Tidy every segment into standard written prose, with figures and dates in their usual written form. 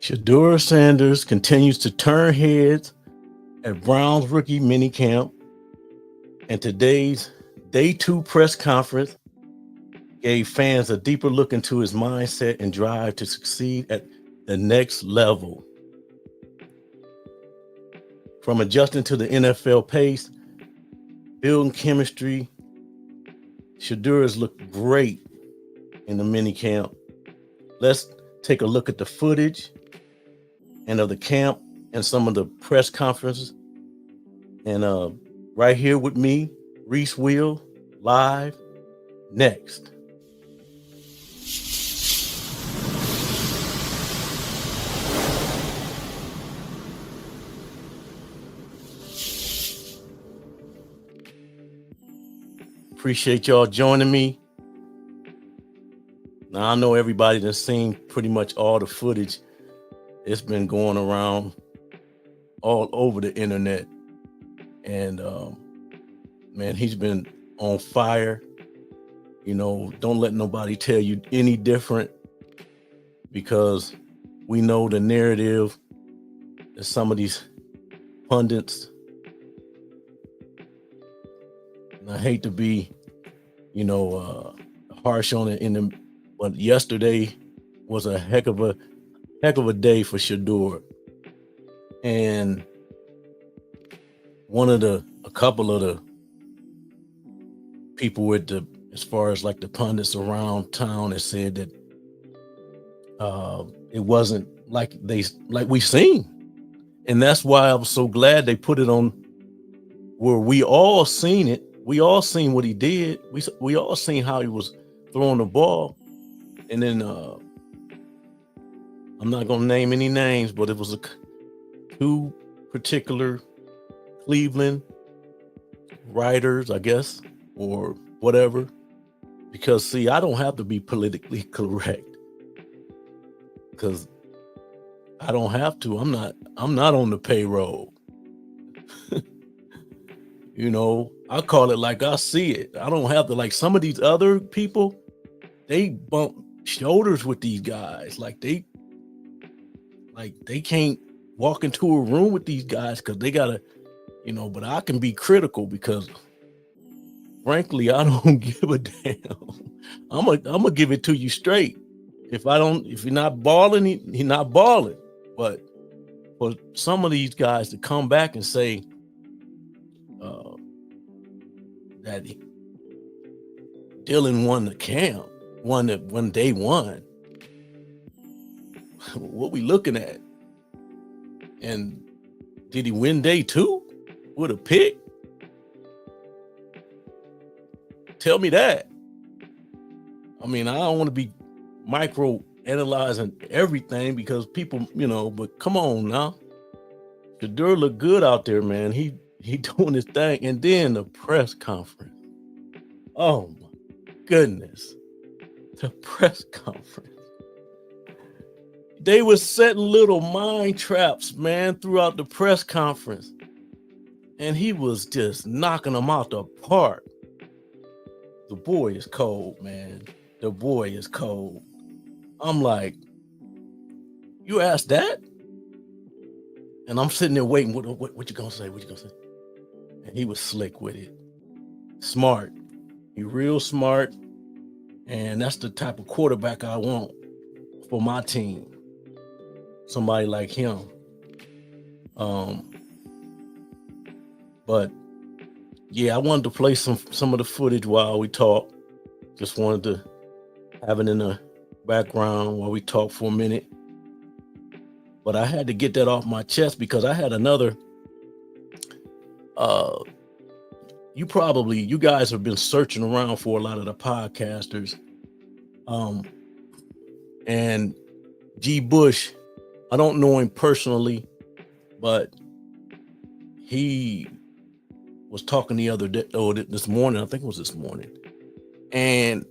Shedeur Sanders continues to turn heads at Brown's rookie minicamp, and today's day two press conference gave fans a deeper look into his mindset and drive to succeed at the next level. From adjusting to the NFL pace, building chemistry, Shedeur has looked great in the minicamp. Let's take a look at the footage and of the camp and some of the press conferences. And right here with me, Reese Will, live next. Appreciate y'all joining me. Now, I know everybody that's seen pretty much all the footage. It's been going around all over the internet. And man, he's been on fire. You know, don't let nobody tell you any different, because we know the narrative that some of these pundits, and I hate to be, harsh on it but yesterday was a heck of a day for Shedeur. And a couple of the people as far as like the pundits around town, that said that it wasn't like we seen. And that's why I was so glad they put it on where we all seen it. We all seen what he did. We all seen how he was throwing the ball. And then I'm not gonna name any names, but it was two particular Cleveland writers, I guess, or whatever. Because see, I don't have to be politically correct, because I don't have to. I'm not on the payroll. I call it like I see it. I don't have to, like some of these other people, they bump shoulders with these guys. Like they can't walk into a room with these guys because they gotta, but I can be critical because frankly, I don't give a damn. I'm gonna give it to you straight. If you're not balling, he's not balling. But for some of these guys to come back and say that Dylan won the camp, won day one, what we looking at? And did he win day two with a pick? Tell me that. I mean, I don't want to be micro analyzing everything because people, but come on now. Shedeur look good out there, man. He doing his thing. And then the press conference. Oh my goodness. The press conference. They were setting little mind traps, man, throughout the press conference. And he was just knocking them out the park. The boy is cold, man. The boy is cold. I'm like, you asked that? And I'm sitting there waiting. What you gonna say? What you gonna say? And he was slick with it. Smart. He real smart. And that's the type of quarterback I want for my team. Somebody like him. But yeah, I wanted to play some of the footage while we talk. Just wanted to have it in the background while we talk for a minute. But I had to get that off my chest because I had another. You guys have been searching around for a lot of the podcasters. And G. Bush, I don't know him personally, but he was talking the other day, this morning, I think it was this morning. And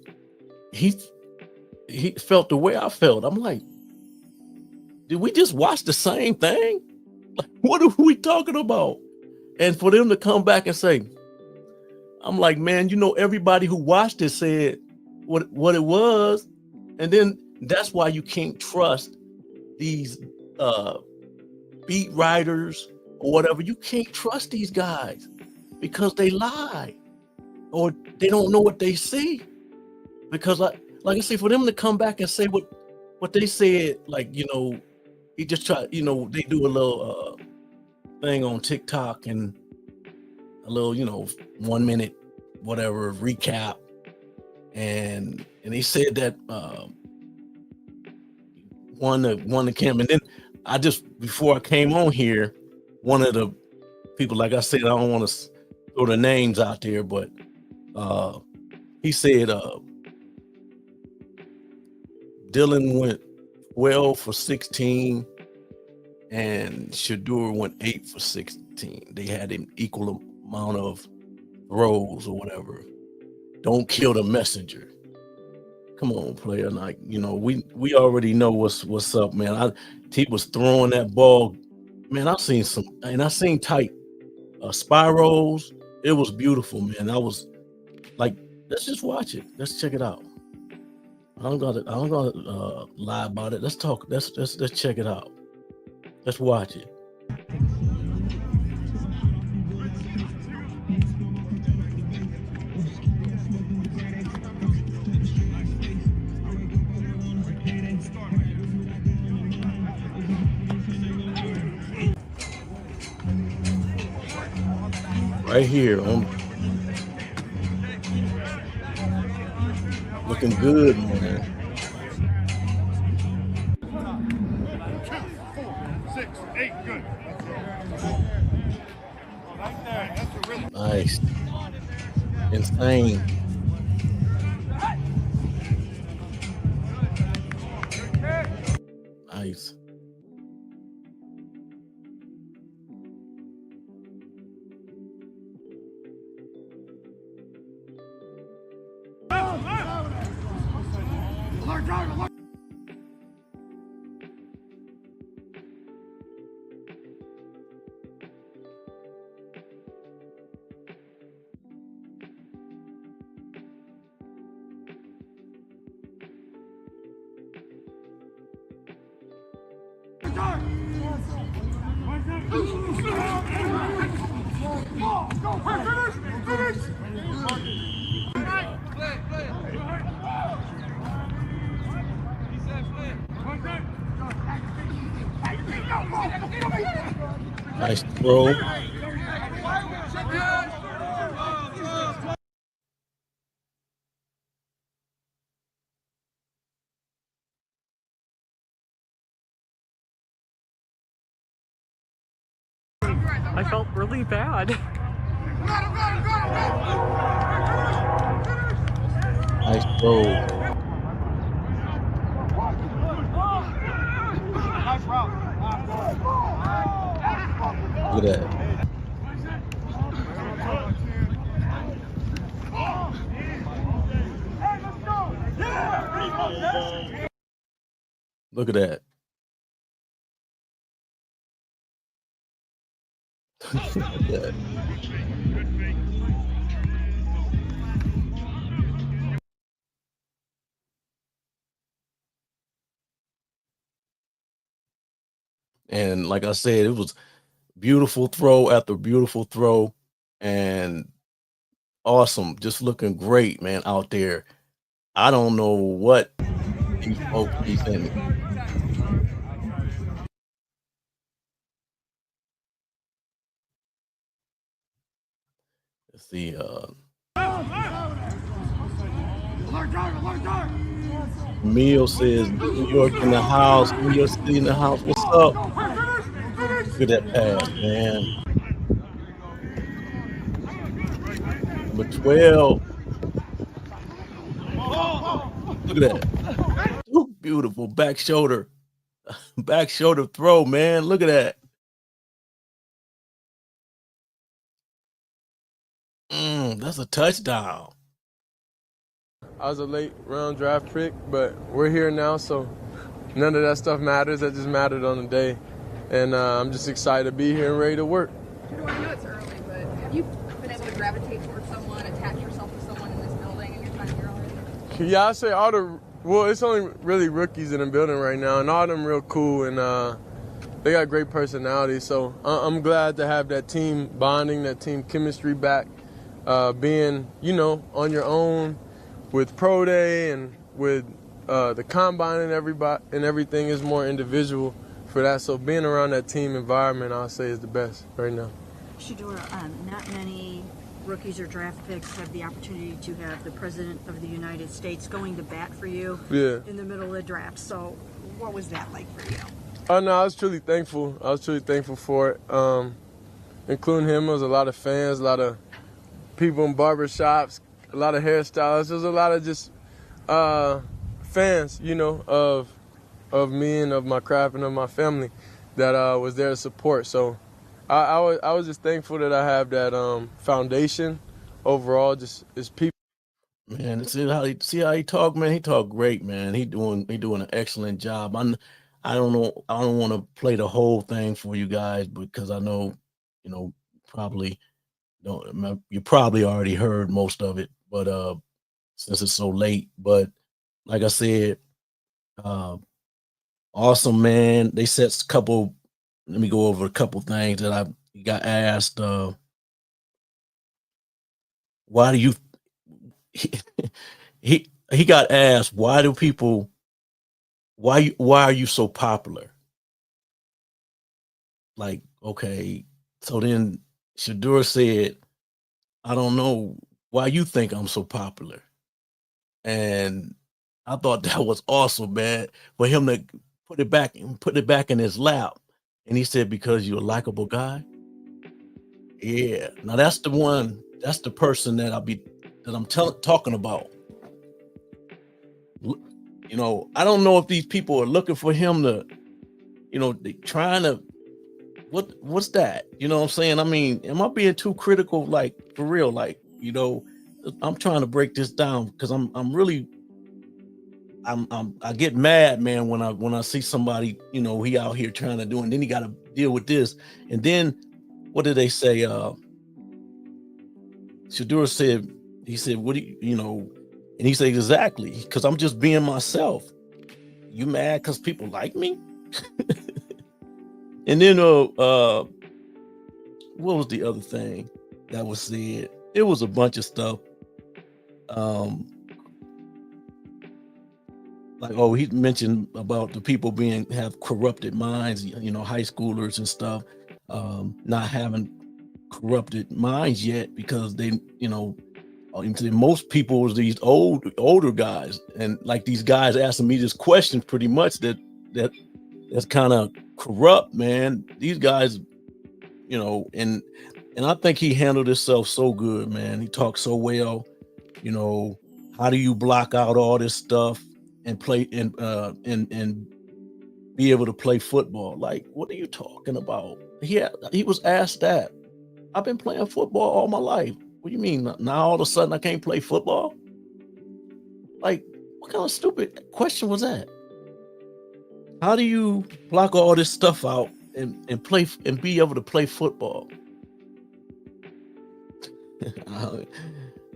he felt the way I felt. I'm like, did we just watch the same thing? Like, what are we talking about? And for them to come back and say, I'm like, man, everybody who watched it said what it was. And then that's why you can't trust these uh, beat writers or whatever. You can't trust these guys because they lie or they don't know what they see. Because like I say, for them to come back and say what they said, like, he just tried, they do a little thing on TikTok and a little, 1 minute, whatever, recap. And they said that won the camp. And then before I came on here, one of the people, like I said, I don't want to throw the names out there, but he said Dylan went 12 for 16 and Shedeur went 8 for 16. They had an equal amount of throws or whatever. Don't kill the messenger. Come on, player. Like, we already know what's up, man. He was throwing that ball. Man, I seen tight spirals. It was beautiful, man. I was like, let's just watch it. Let's check it out. I don't gotta lie about it. Let's talk. Let's check it out. Let's watch it. Right here, looking good, man. 6, 8, good. Nice. Insane. Nice. Nice throw. I felt really bad. Nice throw. Look at that. Look at that. Yeah. And like I said, it was beautiful throw after beautiful throw and awesome. Just looking great, man, out there. I don't know what these folks be thinking. Let's see. Meal says New York in the house, New York City in the house. What's up? Look at that pass, man. Number 12. Look at that. Ooh, beautiful back shoulder throw, man. Look at that. That's a touchdown. I was a late round draft pick, but we're here now, so none of that stuff matters. That just mattered on the day. And I'm just excited to be here and ready to work. I know it's early, but have you been able to gravitate towards someone, attach yourself to someone in this building in your time here already? Yeah, I say it's only really rookies in the building right now, and all of them real cool. And they got great personalities. So I'm glad to have that team bonding, that team chemistry back. Being, on your own with pro day and with the combine and everything is more individual for that. So being around that team environment, I'll say, is the best right now. Shedeur, not many rookies or draft picks have the opportunity to have the President of the United States going to bat for you in the middle of the draft. So what was that like for you? Oh, no, I was truly thankful. I was truly thankful for it. Including him, there was a lot of fans, a lot of people in barbershops, a lot of hairstylists. There's a lot of just fans, of me and of my craft and of my family that was there to support. So I was just thankful that I have that foundation overall, just as people. Man, see how he talk, man. He talk great, man. He doing an excellent job. I don't know. I don't want to play the whole thing for you guys because I know, probably don't. You probably already heard most of it, but since it's so late. But like I said, awesome, man. They set a couple. Let me go over a couple things that I got asked. Why do you? He got asked, why do people? Why are you so popular? Like, okay, so then Shedeur said, I don't know why you think I'm so popular. And I thought that was awesome, man, for him to put it back in his lap. And he said, because you're a likable guy. Yeah. Now that's the one, that's the person that I'm talking about. I don't know if these people are looking for him to, they trying to, what's that? You know what I'm saying? I mean, am I being too critical? Like, for real, like, I'm trying to break this down because I get mad, man, when I see somebody, he out here trying to do, and then he got to deal with this. And then what did they say? Shedeur said, he said, what do you, and he said, exactly, because I'm just being myself. You mad because people like me? And then what was the other thing that was said? It was a bunch of stuff. He mentioned about the people have corrupted minds, high schoolers and stuff, not having corrupted minds yet because they, most people was these older guys, and like these guys asking me this question pretty much that's kind of corrupt, man. These guys, and I think he handled himself so good, man. He talked so well. How do you block out all this stuff and play and be able to play football? Like, what are you talking about? He was asked that. I've been playing football all my life. What do you mean now all of a sudden I can't play football? Like, what kind of stupid question was that? How do you block all this stuff out and play and be able to play football?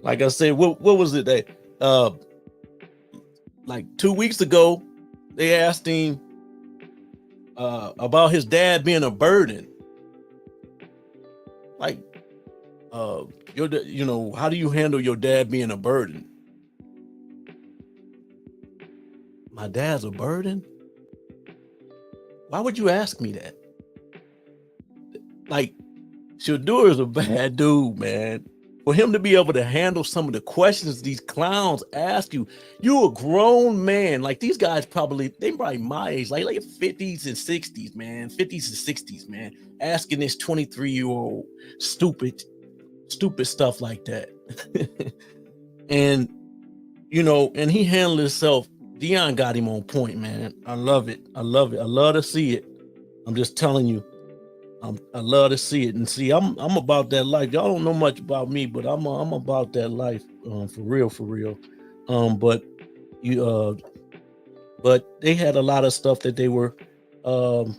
Like I said, what was it that like 2 weeks ago they asked him about his dad being a burden. Like, how do you handle your dad being a burden? My dad's a burden? Why would you ask me that? Like, Shedeur is a bad dude, man. For him to be able to handle some of the questions these clowns ask you, you're a grown man. Like, these guys they probably my age, like 50s and 60s, man. 50s and 60s, man. Asking this 23-year-old stupid stuff like that. And, and he handled himself. Deion got him on point, man. I love it. I love to see it. I'm just telling you. I love to see it. And see, I'm about that life. Y'all don't know much about me, but I'm about that life, for real. But they had a lot of stuff that they were that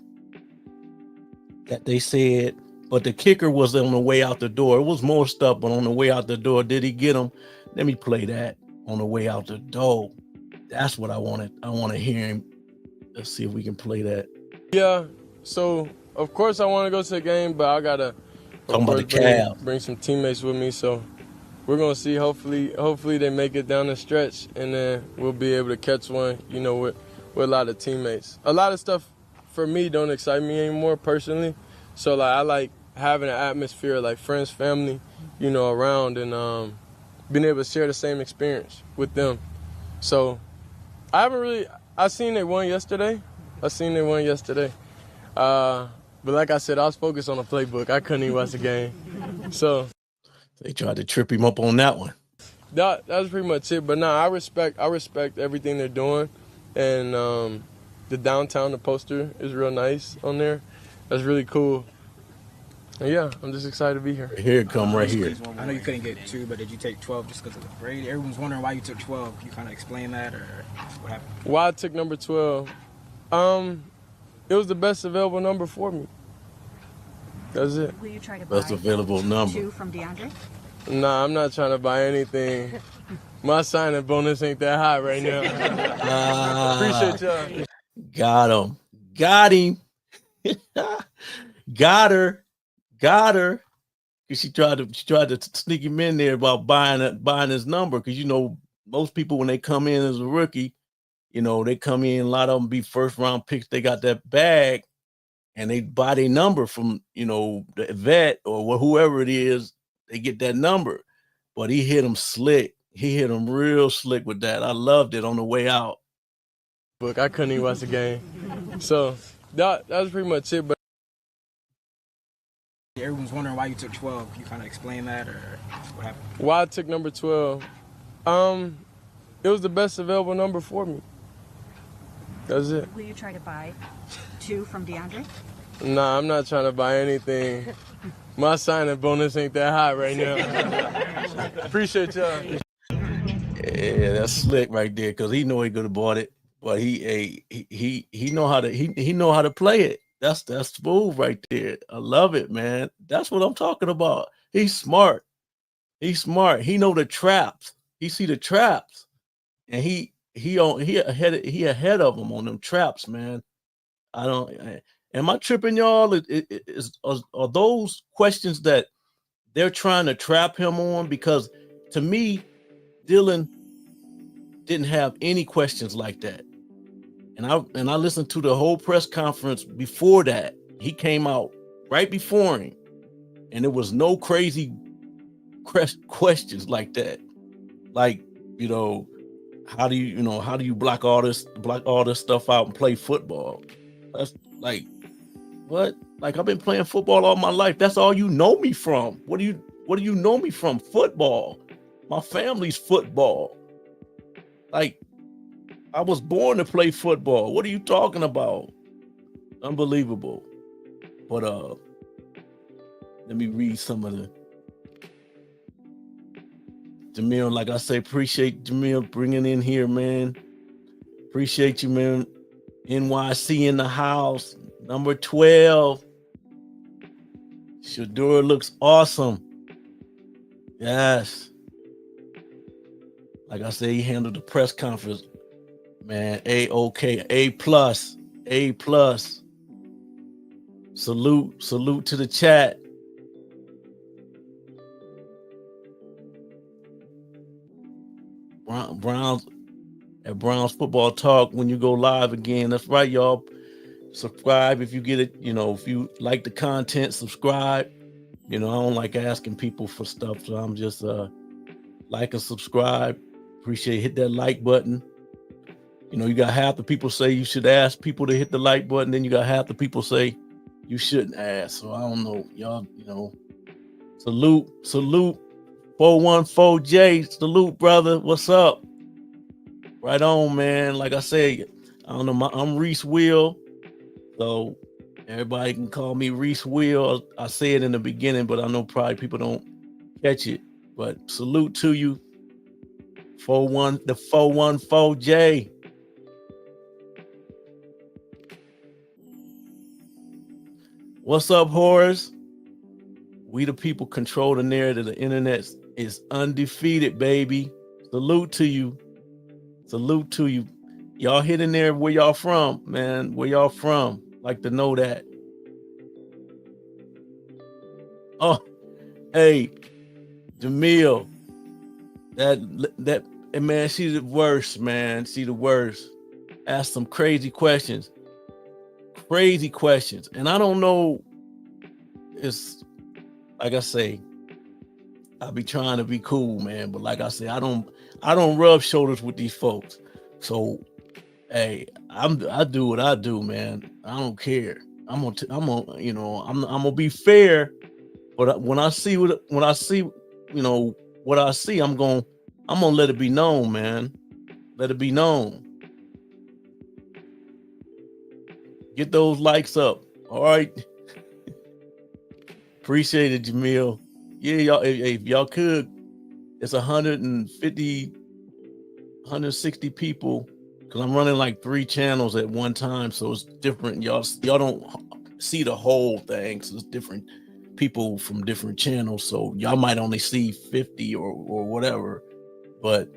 they said, but the kicker was on the way out the door. It was more stuff, but on the way out the door, did he get them? Let me play that on the way out the door. That's what I wanted. I want to hear him. Let's see if we can play that. Yeah, So of course I want to go to the game, but I gotta, Talking of about course, the Cavs. bring some teammates with me. So we're gonna see. Hopefully they make it down the stretch, and then we'll be able to catch one. You know, with a lot of teammates. A lot of stuff for me don't excite me anymore personally. So like I like having an atmosphere like friends, family, you know, around, and being able to share the same experience with them. So I seen they won yesterday. But like I said, I was focused on the playbook. I couldn't even watch the game. So They tried to trip him up on that one. that was pretty much it. But no, I respect everything they're doing, and the downtown, the poster is real nice on there. That's really cool. And yeah, I'm just excited to be here. Here it come right here. I know you couldn't get 2, but did you take 12 just because of the grade? Everyone's wondering why you took 12. Can you kind of explain that, or what happened? Why I took number 12? It was the best available number for me. That's it. Will you try to Best buy available number. 2 from DeAndre? Nah, I'm not trying to buy anything. My signing bonus ain't that high right now. Appreciate y'all. Got him. Got her. 'Cause she tried to sneak him in there about buying his number. Because you know, most people when they come in as a rookie, you know, they come in, a lot of them be first round picks. They got that bag and they buy their number from, you know, the vet or whoever it is, they get that number. But he hit him slick. He hit him real slick with that. I loved it on the way out. Look, I couldn't even watch the game. So that was pretty much it. But Everyone's wondering why you took 12. Can you kind of explain that, or what happened? why I took number 12? It was the best available number for me. That's it. Will you try to buy 2 from DeAndre? Nah, I'm not trying to buy anything. My signing bonus ain't that high right now. Appreciate y'all. Yeah, that's slick right there because he know he could have bought it, but he know how to play it. That's smooth right there. I love it, man. That's what I'm talking about. He's smart. He know the traps. He see the traps, and he ahead of them on them traps, man. Am I tripping, y'all? Are those questions that they're trying to trap him on? Because to me, Dylan didn't have any questions like that. And I listened to the whole press conference before that. He came out right before him, and there was no crazy questions like that. Like, you know, how do you block all this stuff out and play football? That's like, what? Like, I've been playing football all my life. That's all you know me from. What do you know me from? Football. My family's football. Like, I was born to play football. What are you talking about? Unbelievable. But let me read some of the Jamil. Like I say, appreciate Jamil bringing in here, man. Appreciate you, man. NYC in the house, number 12. Shedeur looks awesome. Yes. Like I say, he handled the press conference. Man, A-OK, A+. Salute to the chat. Browns at Browns Football Talk when you go live again. That's right, y'all. Subscribe if you get it. You know, if you like the content, subscribe. You know, I don't like asking people for stuff, so I'm just like and subscribe. Appreciate it. Hit that like button. You know, you got half the people say you should ask people to hit the like button, then you got half the people say you shouldn't ask. So I don't know, y'all. You know, salute 414J. Salute, brother. What's up? Right on, man. Like I said, I don't know. I'm Reese Will, so everybody can call me Reese Will. I say it in the beginning, but I know probably people don't catch it. But salute to you, 414J. What's up, Horace? We the people control the narrative. The internet is undefeated, baby. Salute to you. Y'all hit in there where y'all from, man. Where y'all from? Like to know that. Oh, hey, Jamil, that man, she's the worst, man. She the worst. Ask some crazy questions, and I don't know. It's like I say, I be trying to be cool, man, but like I say, I don't rub shoulders with these folks. So, hey, I do what I do, man. I don't care. I'm gonna be fair. But when I see what I see, I'm gonna let it be known, man. Let it be known. Get those likes up. All right. Appreciate it, Jamil. Yeah, y'all. If y'all could, it's 150, 160 people. Cause I'm running like 3 channels at one time, so it's different. Y'all don't see the whole thing, so it's different people from different channels. So y'all might only see 50 or whatever. But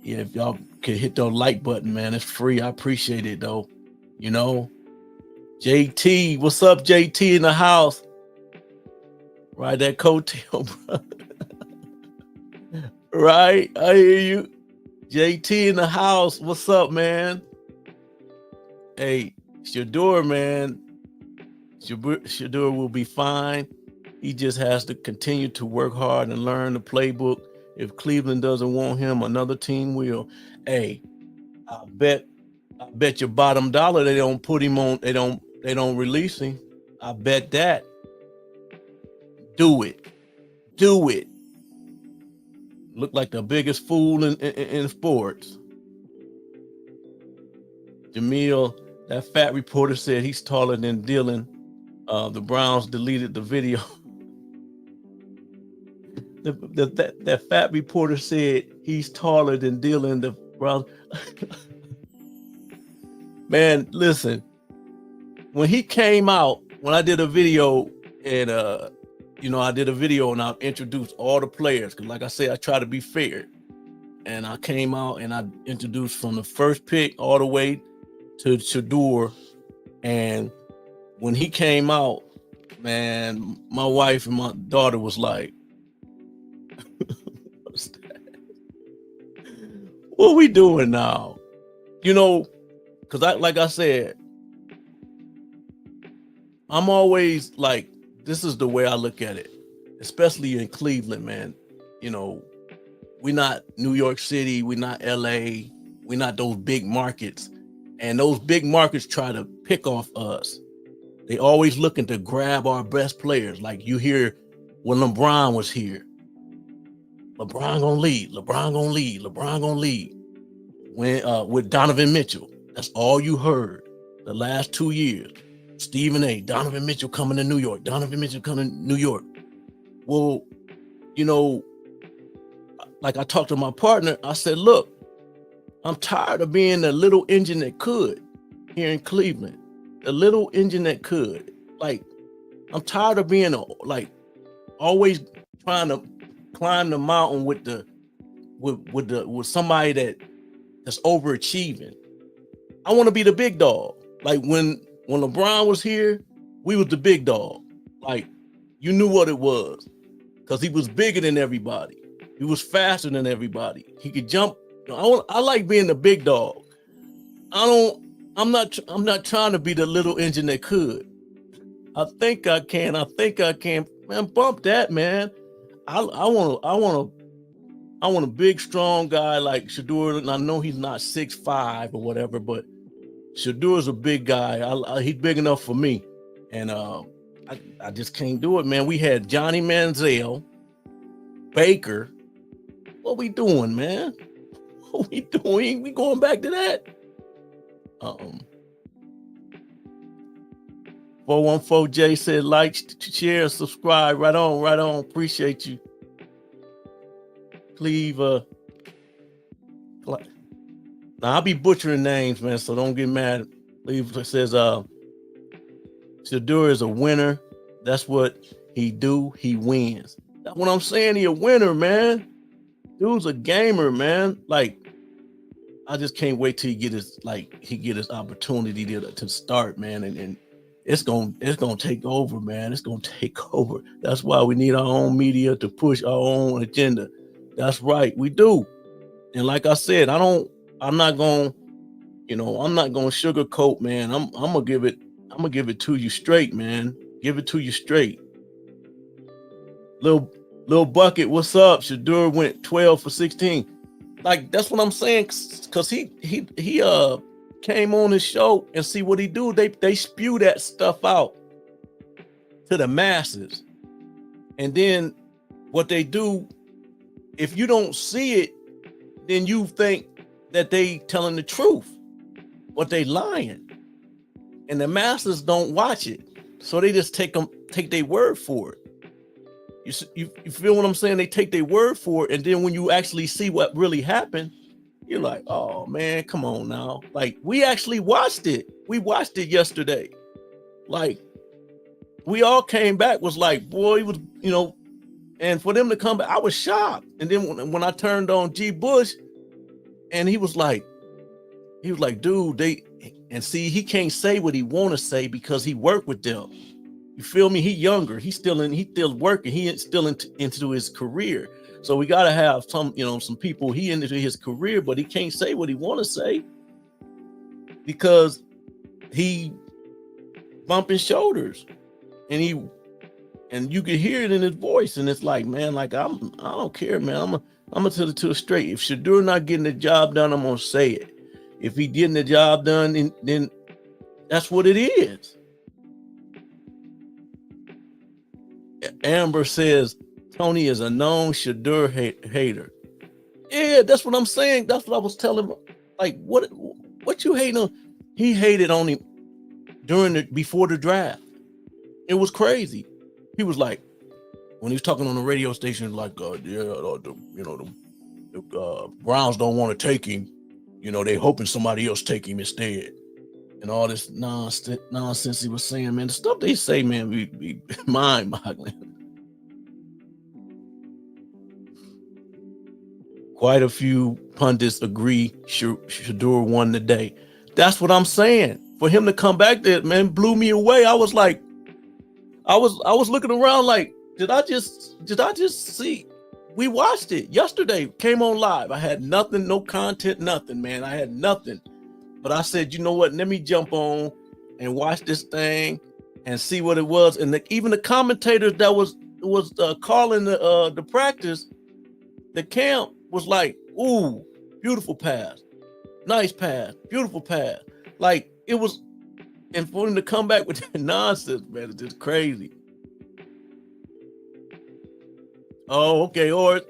yeah, if y'all could hit the like button, man, it's free. I appreciate it though. You know, JT, what's up, JT in the house? Ride that coattail, bro. Right, I hear you. JT in the house, what's up, man? Hey, Shedeur, man. Shedeur will be fine. He just has to continue to work hard and learn the playbook. If Cleveland doesn't want him, another team will. Hey, I bet your bottom dollar they don't put him on. They don't release him. I bet that. Do it. Look like the biggest fool in sports. Jamil, that fat reporter said he's taller than Dylan. The Browns deleted the video. That fat reporter said he's taller than Dylan. The Browns. Man, listen. When he came out, when I did a video and I did a video and I introduced all the players because, like I said, I try to be fair. And I came out and I introduced from the first pick all the way to Shedeur. And when he came out, man, my wife and my daughter was like, "What's that? What we doing now?" Because like I said, I'm always like, this is the way I look at it, especially in Cleveland, man. We're not New York City, we're not LA, we're not those big markets. And those big markets try to pick off us. They always looking to grab our best players. Like you hear when LeBron was here, LeBron gonna lead. When with Donovan Mitchell, that's all you heard the last 2 years. Stephen A. Donovan Mitchell coming to New York. Well, like I talked to my partner, I said, look, I'm tired of being the little engine that could here in Cleveland. The little engine that could. Like, I'm tired of being always trying to climb the mountain with somebody that's overachieving. I want to be the big dog. Like when LeBron was here, we was the big dog. Like, you knew what it was because he was bigger than everybody. He was faster than everybody. He could jump. I like being the big dog. I'm not trying to be the little engine that could. I think I can. Man, bump that, man. I want a big, strong guy like Shedeur. And I know he's not 6'5" or whatever, but Shedeur's a big guy. He's big enough for me. And I just can't do it, man. We had Johnny Manziel, Baker. What we doing, man? What we doing? We going back to that? 414J said like, share, subscribe. Right on. Appreciate you. Cleve. Now I'll be butchering names, man, so don't get mad. Cleve says Shedeur is a winner. That's what he do. He wins. That's what I'm saying. He a winner, man. Dude's a gamer, man. Like, I just can't wait till he get his opportunity to start, man. And it's gonna take over, man. It's gonna take over. That's why we need our own media to push our own agenda. That's right, we do. And like I said, I'm not gonna sugarcoat, man. I'm gonna give it to you straight, man. Give it to you straight. Little bucket, what's up? Shedeur went 12 for 16. Like, that's what I'm saying, because he came on his show, and see what he do. They spew that stuff out to the masses. And then what they do, if you don't see it, then you think that they telling the truth, but they lying. And the masses don't watch it. So they just take their word for it. You feel what I'm saying? They take their word for it, and then when you actually see what really happened, you're like, oh man, come on now. Like, we actually watched it. We watched it yesterday. Like, we all came back, was like, boy, it was, and for them to come back, I was shocked. And then when I turned on G. Bush, and he was like, dude, and see, he can't say what he want to say because he worked with them. You feel me? He younger. He's still working. He is still into his career. So we got to have some people he into his career, but he can't say what he want to say because he bumping shoulders, and you can hear it in his voice. And it's like, man, like, I don't care, man. I'm gonna tell it to it straight. If Shedeur not getting the job done, I'm gonna say it. If he getting the job done, then that's what it is. Amber says Tony is a known Shedeur hater. Yeah, that's what I'm saying. That's what I was telling him. Like, what you hating on? He hated on him before the draft. It was crazy. He was like, when he was talking on the radio station, like, the Browns don't want to take him. They hoping somebody else take him instead. And all this nonsense he was saying, man. The stuff they say, man, be mind-boggling. Quite a few pundits agree Shedeur won the day. That's what I'm saying. For him to come back there, man, blew me away. I was like, I was looking around like, did I just see? We watched it yesterday, came on live. I had nothing, no content, nothing, man. I had nothing. But I said, you know what? Let me jump on and watch this thing and see what it was. And even the commentators that was calling the practice, the camp was like, ooh, beautiful pass, nice pass, beautiful pass. Like, it was, and for him to come back with that nonsense, man, it's just crazy. Oh, okay, Horace,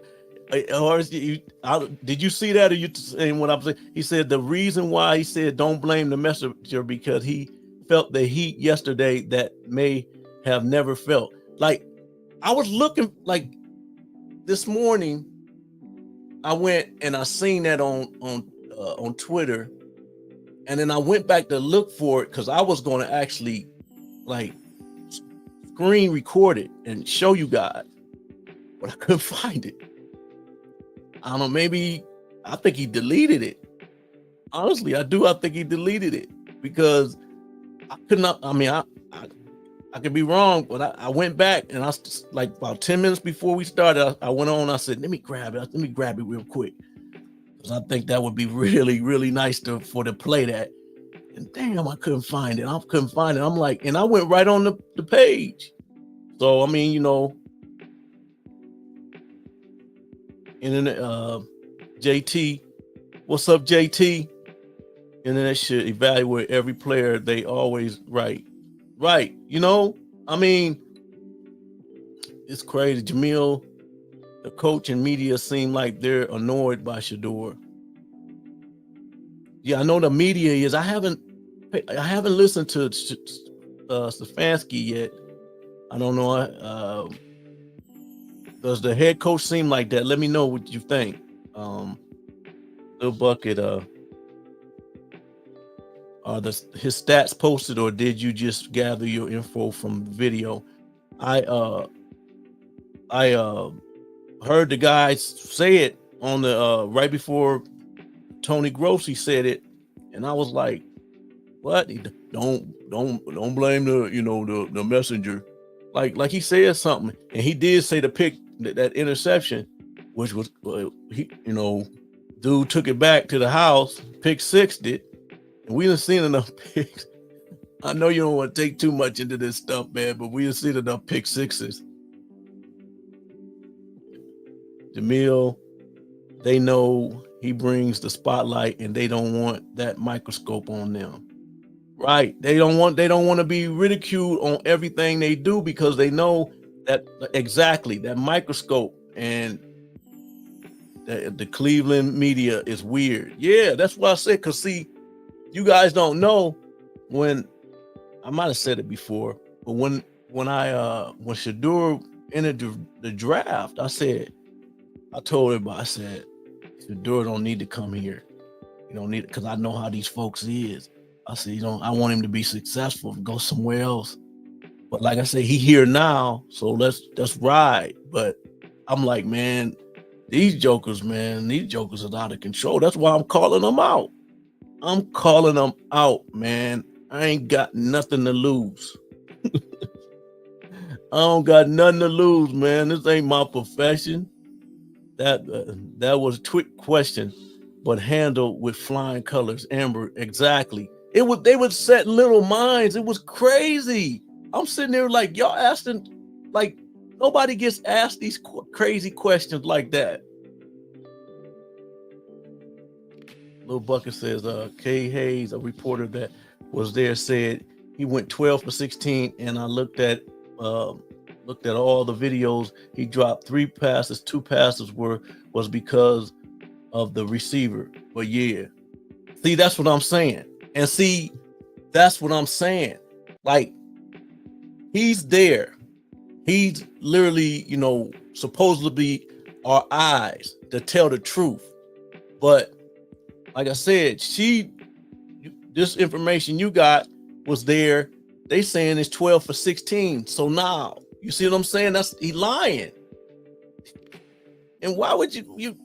did you see that? Or you saying what I'm saying? He said the reason why he said don't blame the messenger because he felt the heat yesterday that may have never felt. Like, I was looking, like, this morning, I went and I seen that on Twitter, and then I went back to look for it because I was going to actually like screen record it and show you guys, but I couldn't find it. I don't know, maybe I think he deleted it. Honestly, I do. I think he deleted it because I could not. I mean, I could be wrong, but I went back and I like about 10 minutes before we started. I went on. I said, let me grab it. Let me grab it real quick because I think that would be really, really nice to play that. And damn, I couldn't find it. I'm like, and I went right on the page. So I mean, internet, JT, what's up, JT? Internet should evaluate every player. They always right. I mean, it's crazy. Jamil, the coach and media seem like they're annoyed by Shedeur. Yeah, I know the media is. I haven't listened to Stefanski yet. I don't know. Does the head coach seem like that? Let me know what you think. Little Bucket, are his stats posted, or did you just gather your info from the video? I heard the guys say it on the right before Tony Grossi said it, and I was like, what? don't blame the messenger. Like he said something, and he did say the pick that interception, which was he dude took it back to the house, pick sixed it, and we done seen enough picks. I know you don't want to take too much into this stuff, man, but we done seen enough pick sixes. Jamil, they know he brings the spotlight, and they don't want that microscope on them. Right. They don't want to be ridiculed on everything they do, because they know that exactly that microscope, and the Cleveland media is weird. Yeah, that's what I said. Cause see, you guys don't know, when I might have said it before, but when Shedeur entered the draft, I told everybody, I said, Shedeur don't need to come here. You don't need it, because I know how these folks is. I said, I want him to be successful, go somewhere else. But like I said, he here now, so let's ride. But I'm like, man, these jokers are out of control. That's why I'm calling them out. I'm calling them out, man. I ain't got nothing to lose. I don't got nothing to lose, man. This ain't my profession. That was a quick question, but handled with flying colors. Amber, exactly. They would set little minds. It was crazy. I'm sitting there like, y'all asking, like, nobody gets asked these crazy questions like that. Little Bucket says, Kay Hayes, a reporter that was there, said he went 12 for 16, and I looked at all the videos. He dropped 3 passes. 2 passes was because of the receiver. But yeah, see, that's what I'm saying. And see, that's what I'm saying. Like, he's there. He's literally, supposed to be our eyes to tell the truth. But like I said, this information you got was there. They saying it's 12 for 16. So now, you see what I'm saying? He lying. And why would you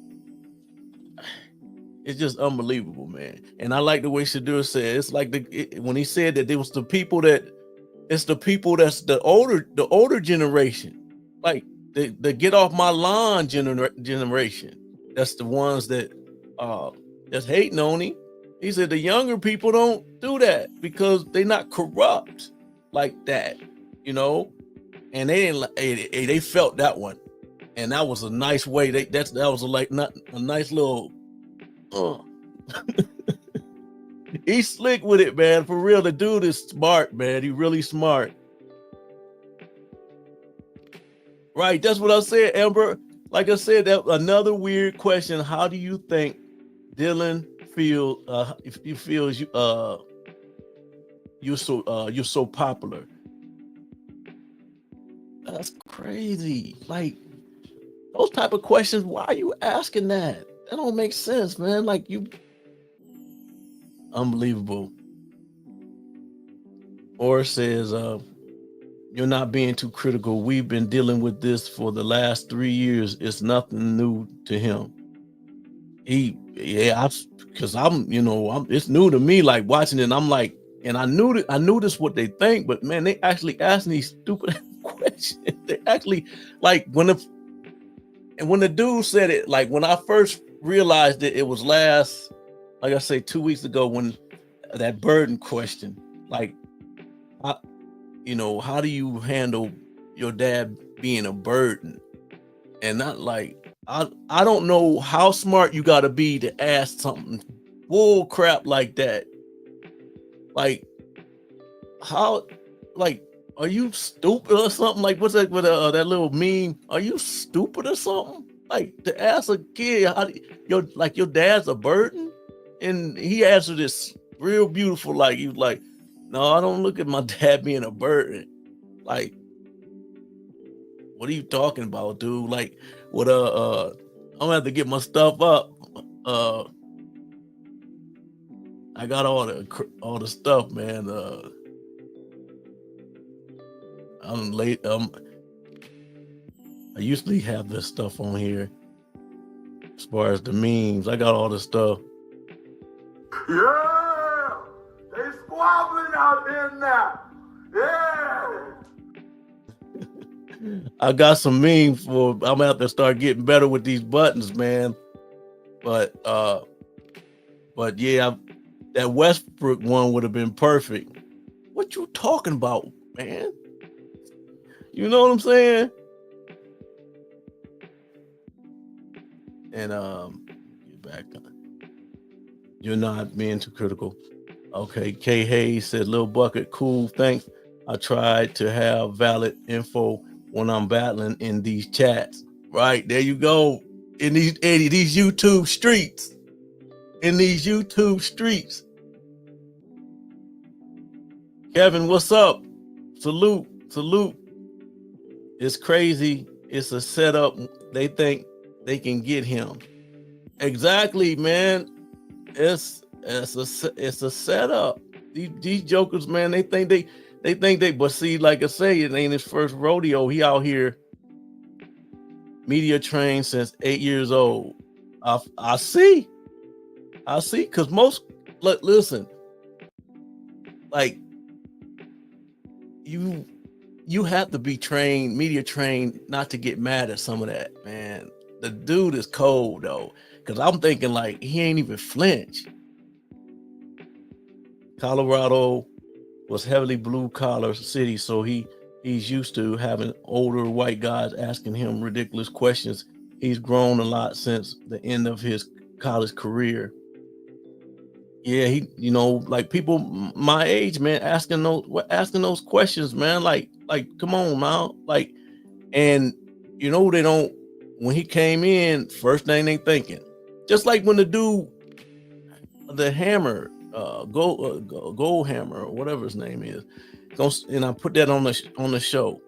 it's just unbelievable, man. And I like the way Shedeur said, it's like when he said that there was the people that's the older generation, like the get off my lawn generation. That's the ones that's hating on him. He said the younger people don't do that because they're not corrupt like that, And they felt that one, and that was a nice way. That was a nice little. He's slick with it, man. For real, the dude is smart, man. He really smart. Right, that's what I said, Amber. Like I said, that another weird question. How do you think Dylan feels? If he feels you're so popular? That's crazy. Like, those type of questions. Why are you asking that? That don't make sense, man. Like, you. Unbelievable. Or says, you're not being too critical. We've been dealing with this for the last 3 years. It's nothing new to him. Because it's new to me, like watching it. And I'm like, and I knew this what they think, but man, they actually asking these stupid questions. They actually, like, when the dude said it, like when I first realized it was like I say, 2 weeks ago, when that burden question, like, how do you handle your dad being a burden? And not like, I don't know how smart you got to be to ask something bull crap like that. Like, how, like, are you stupid or something? Like, what's that with that little meme? Are you stupid or something? Like, to ask a kid, your dad's a burden? And he answered this real beautiful, like, he was like, no, I don't look at my dad being a burden. Like, what are you talking about, dude? Like, what I'm gonna have to get my stuff up. I got all the stuff, man. I'm late. I usually have this stuff on here. As far as the memes, I got all the stuff. Yeah, they wobbling out there now. Yeah. I got some memes for. I'm gonna have to start getting better with these buttons, man. But yeah, that Westbrook one would have been perfect. What you talking about, man? You know what I'm saying? And get back on. You're not being too critical. Okay, K Hayes said, "Lil Bucket, cool, thanks. I tried to have valid info when I'm battling in these chats." Right, there you go. In these YouTube streets. In these YouTube streets. Kevin, what's up? Salute. It's crazy. It's a setup. They think they can get him. Exactly, man. It's a setup. These jokers, man, they think they, but see, like I say, it ain't his first rodeo. He out here media trained since 8 years old. I see, because most, listen, like you have to be trained, media trained, not to get mad at some of that, man. The dude is cold though, because I'm thinking like he ain't even flinch. Colorado was heavily blue collar city, so he's used to having older white guys asking him ridiculous questions. He's grown a lot since the end of his college career. Yeah, he, like people my age, man, asking those questions, man. Like, come on now, like, and they don't. When he came in, first thing they thinking, just like when the dude, the Hammer, Gold Hammer or whatever his name is, and I put that on the show.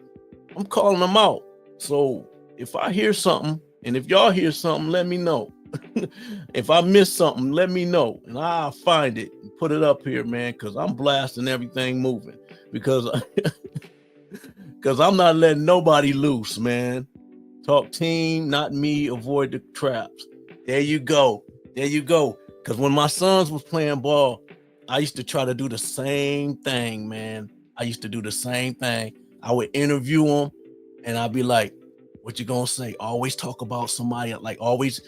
I'm calling them out. So if I hear something, and if y'all hear something, let me know. If I miss something, let me know, and I'll find it and put it up here, man, because I'm blasting everything moving, because I'm not letting nobody loose, man. Talk team, not me. Avoid the traps. There you go. Because when my sons was playing ball, I used to try to do the same thing, man. I would interview them, and I'd be like, what you gonna say? Always talk about somebody, like always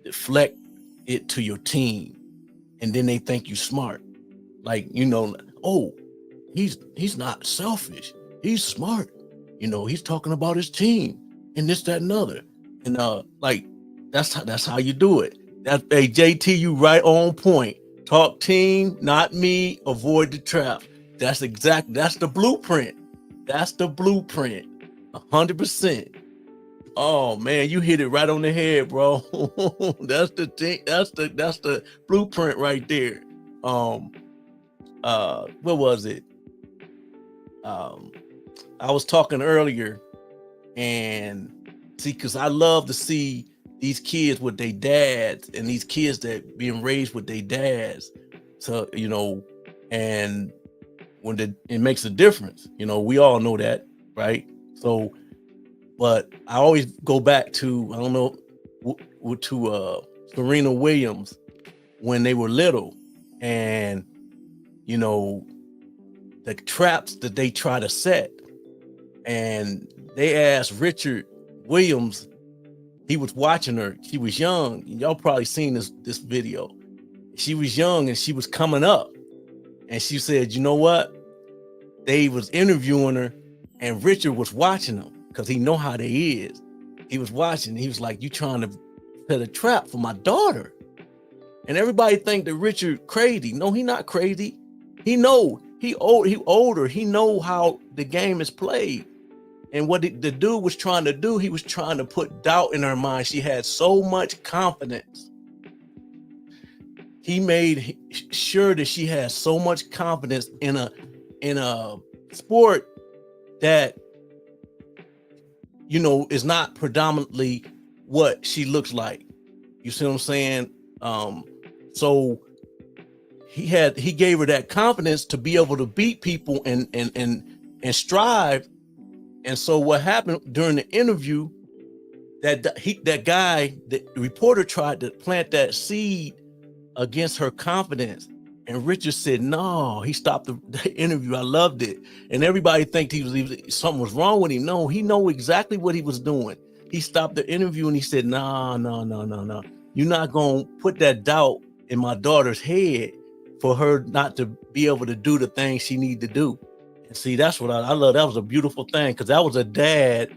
deflect it to your team, and then they think you smart. Like, oh, he's not selfish. He's smart. He's talking about his team and this, that, and other. And like that's how you do it. Hey, JT, you right on point. Talk team, not me. Avoid the trap. That's the blueprint. 100%. Oh man, you hit it right on the head, bro. That's the blueprint right there. What was it? I was talking earlier, and see, because I love to see these kids with their dads, and these kids that being raised with their dads. So, and when it makes a difference, we all know that, right? So, but I always go back to, I don't know, to Serena Williams when they were little, and the traps that they try to set. And they asked Richard Williams, he was watching her. She was young. Y'all probably seen this video. She was young and she was coming up. And she said, you know what? They was interviewing her, and Richard was watching them because he know how they is. He was watching. He was like, you trying to set a trap for my daughter. And everybody think that Richard crazy. No, he not crazy. He know. He older. He know how the game is played. And what the dude was trying to do, he was trying to put doubt in her mind. She had so much confidence. He made sure that she had so much confidence in a sport that, is not predominantly what she looks like. You see what I'm saying? So he gave her that confidence to be able to beat people and strive. And so what happened during the interview, the reporter tried to plant that seed against her confidence, And Richard said, no, he stopped the interview. I loved it. And everybody think something was wrong with him. No, he know exactly what he was doing. He stopped the interview and he said, no. You're not going to put that doubt in my daughter's head for her not to be able to do the things she need to do. And see, that's what I love. That was a beautiful thing, because that was a dad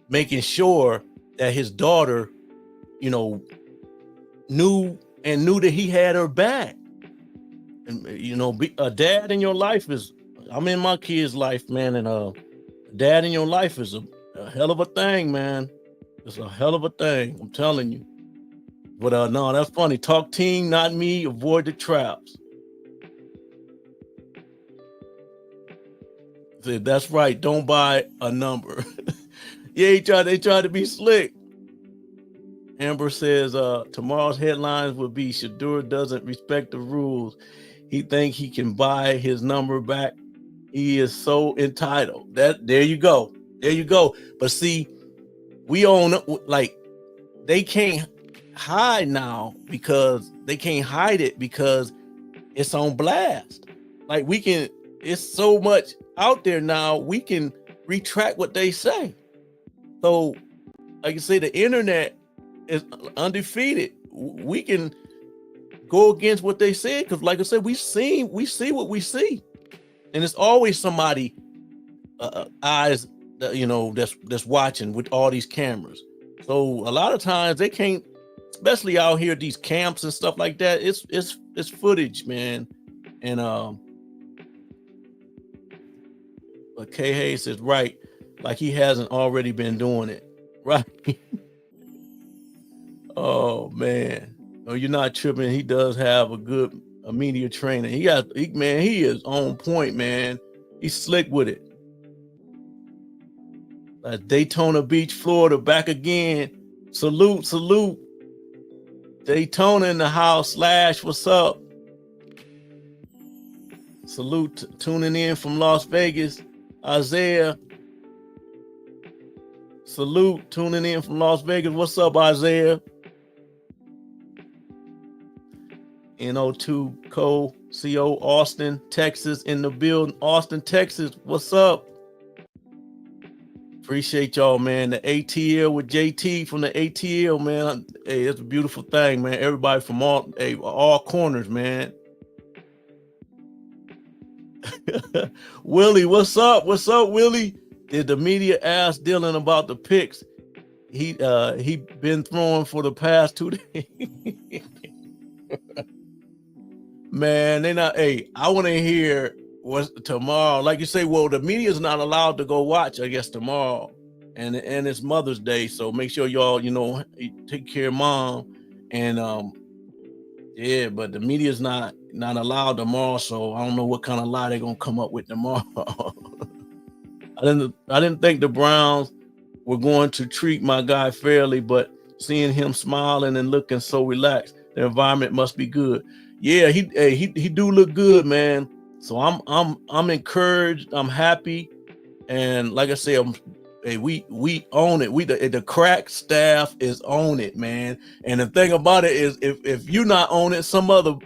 making sure that his daughter, you know, knew that he had her back. And, you know, a dad in your life is, I'm in my kid's life, man, and a dad in your life is a hell of a thing, man. It's a hell of a thing, I'm telling you. But no, that's funny. Talk team, not me. Avoid the traps. Said, that's right. Don't buy a number. Yeah, they tried to be slick. Amber says, tomorrow's headlines will be Shedeur doesn't respect the rules. He thinks he can buy his number back. He is so entitled. There you go. But see, we own, like, they can't hide now, because they can't hide it because it's on blast. Like, it's so much out there now, we can retract what they say. So, like I say, the internet is undefeated. We can go against what they said, because like I said, we see what we see, and it's always somebody eyes that, you know, that's watching with all these cameras. So a lot of times they can't, especially out here, these camps and stuff like that. It's footage, man. And but K Hayes is right, like he hasn't already been doing it, right? Oh man, no, you're not tripping. He does have a media trainer. He is on point, man. He's slick with it. Daytona Beach, Florida, back again. Salute. Daytona in the house. Slash, what's up? Salute, tuning in from Las Vegas. Isaiah. Salute, tuning in from Las Vegas. What's up, Isaiah? NO2 Co. Austin, Texas in the building. Austin, Texas. What's up? Appreciate y'all, man. The ATL with JT from the ATL, man. Hey, it's a beautiful thing, man. Everybody from all corners, man. Willie, what's up? What's up, Willie? Did the media ask Dylan about the picks he been throwing for the past 2 days? Man, they not. Hey, I want to hear what's tomorrow. Like you say, well, the media is not allowed to go watch, I guess, tomorrow, and it's Mother's Day, so make sure y'all, you know, take care of mom. And yeah, but the media is not allowed tomorrow, so I don't know what kind of lie they're gonna come up with tomorrow. I didn't think the Browns were going to treat my guy fairly, but seeing him smiling and looking so relaxed, the environment must be good. Yeah, he do look good, man. So I'm encouraged. I'm happy, and like I said, we own it. The crack staff is on it, man. And the thing about it is, if you not on it, some other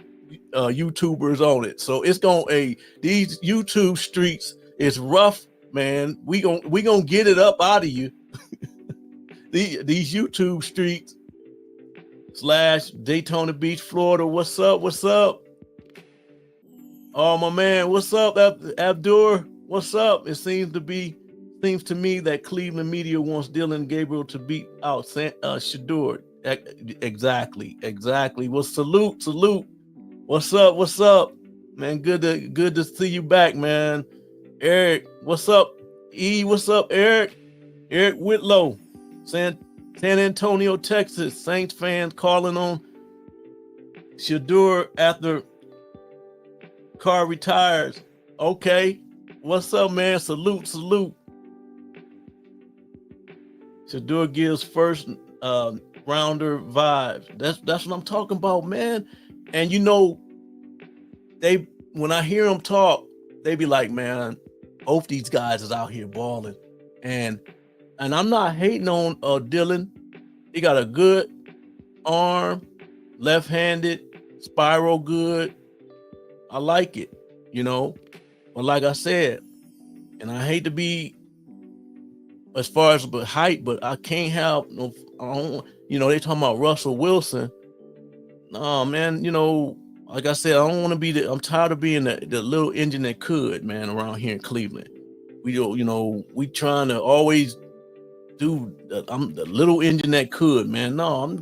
YouTubers own it. So it's these YouTube streets is rough, man. We gonna get it up out of you. These YouTube streets. / Daytona Beach, Florida. What's up? Oh, my man. What's up, Abdur? What's up? It seems to me that Cleveland media wants Dylan Gabriel to beat out Shedeur. Exactly. Well, salute. What's up? Man, good to see you back, man. Eric, what's up? What's up, Eric? Eric Whitlow, San Antonio, Texas. Saints fans calling on Shedeur after Carr retires. Okay. What's up, man? Salute. Shedeur gives first rounder vibes. That's what I'm talking about, man. And you know, when I hear them talk, they be like, man, both these guys is out here balling. And I'm not hating on Dylan. He got a good arm, left-handed, spiral good. I like it, you know. But like I said, and I hate to be as far as the hype, but I can't have no. I don't, you know, they talking about Russell Wilson. No, man, you know, like I said, I don't want to be the. I'm tired of being the little engine that could, man, around here in Cleveland. We don't, you know, we trying to always do. I'm the little engine that could, man. No,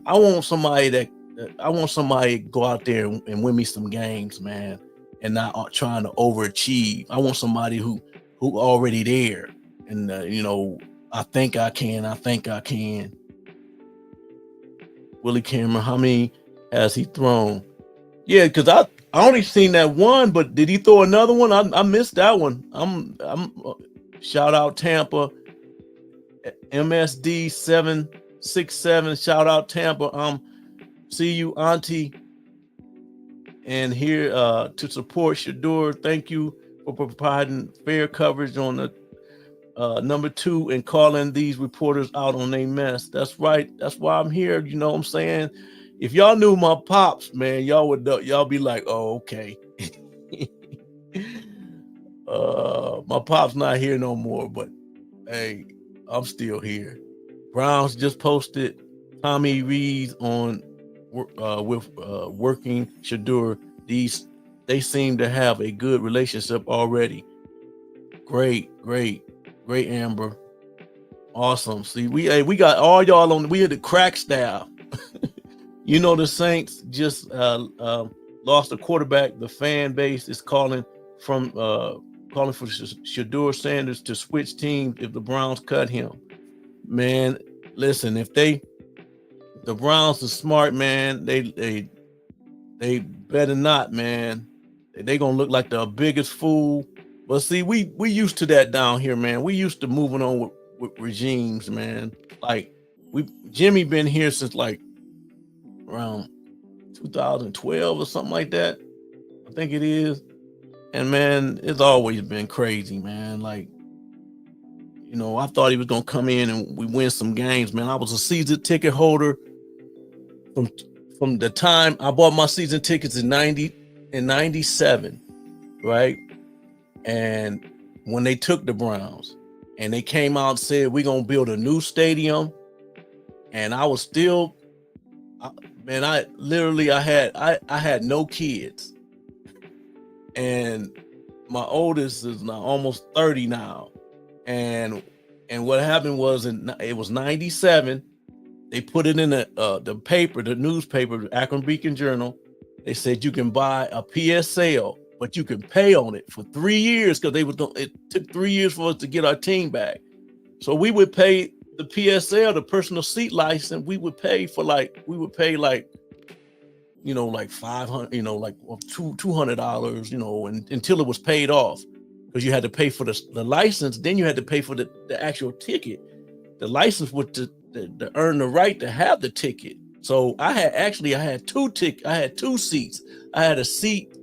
I want somebody I want somebody to go out there and win me some games, man, and not trying to overachieve. I want somebody who already there, and you know, I think I can. I think I can. Willie Cameron, how many has he thrown? Yeah, because I only seen that one, but did he throw another one? I missed that one. I'm shout out Tampa, MSD 767. Shout out Tampa. See you, Auntie. And here to support Shedeur. Thank you for providing fair coverage on the number 2 and calling these reporters out on their mess. That's right. That's why I'm here. You know what I'm saying? If y'all knew my pops, man, y'all be like, oh, okay. My pop's not here no more, but hey, I'm still here. Browns just posted Tommy Rees on with working Shedeur. They seem to have a good relationship already. Great, Amber. Awesome. See, we got all y'all on. We had the crack staff. You know, the Saints just lost a quarterback. The fan base is calling for Shedeur Sanders to switch teams if the Browns cut him. Man, listen, if the Browns are smart, man, they better not, man. They gonna look like the biggest fool. But see, we used to that down here, man. We used to moving on with regimes, man. Like Jimmy been here since like around 2012 or something like that. I think it is. And man, it's always been crazy, man. Like, you know, I thought he was gonna come in and we win some games, man. I was a season ticket holder from the time I bought my season tickets in 97, right? And when they took the Browns and they came out and said, we're going to build a new stadium. And I was still, I had no kids. And my oldest is now almost 30 now. And what happened was it was 97. They put it in the paper, the newspaper, Akron Beacon Journal. They said you can buy a PSL, but you can pay on it for 3 years because it took 3 years for us to get our team back. So we would pay the PSL, the personal seat license. We would pay like, you know, like $500, you know, like $200, you know, until it was paid off, because you had to pay for the license. Then you had to pay for the actual ticket. The license was to earn the right to have the ticket. So I had 2 tickets. I had 2 seats. I had a seat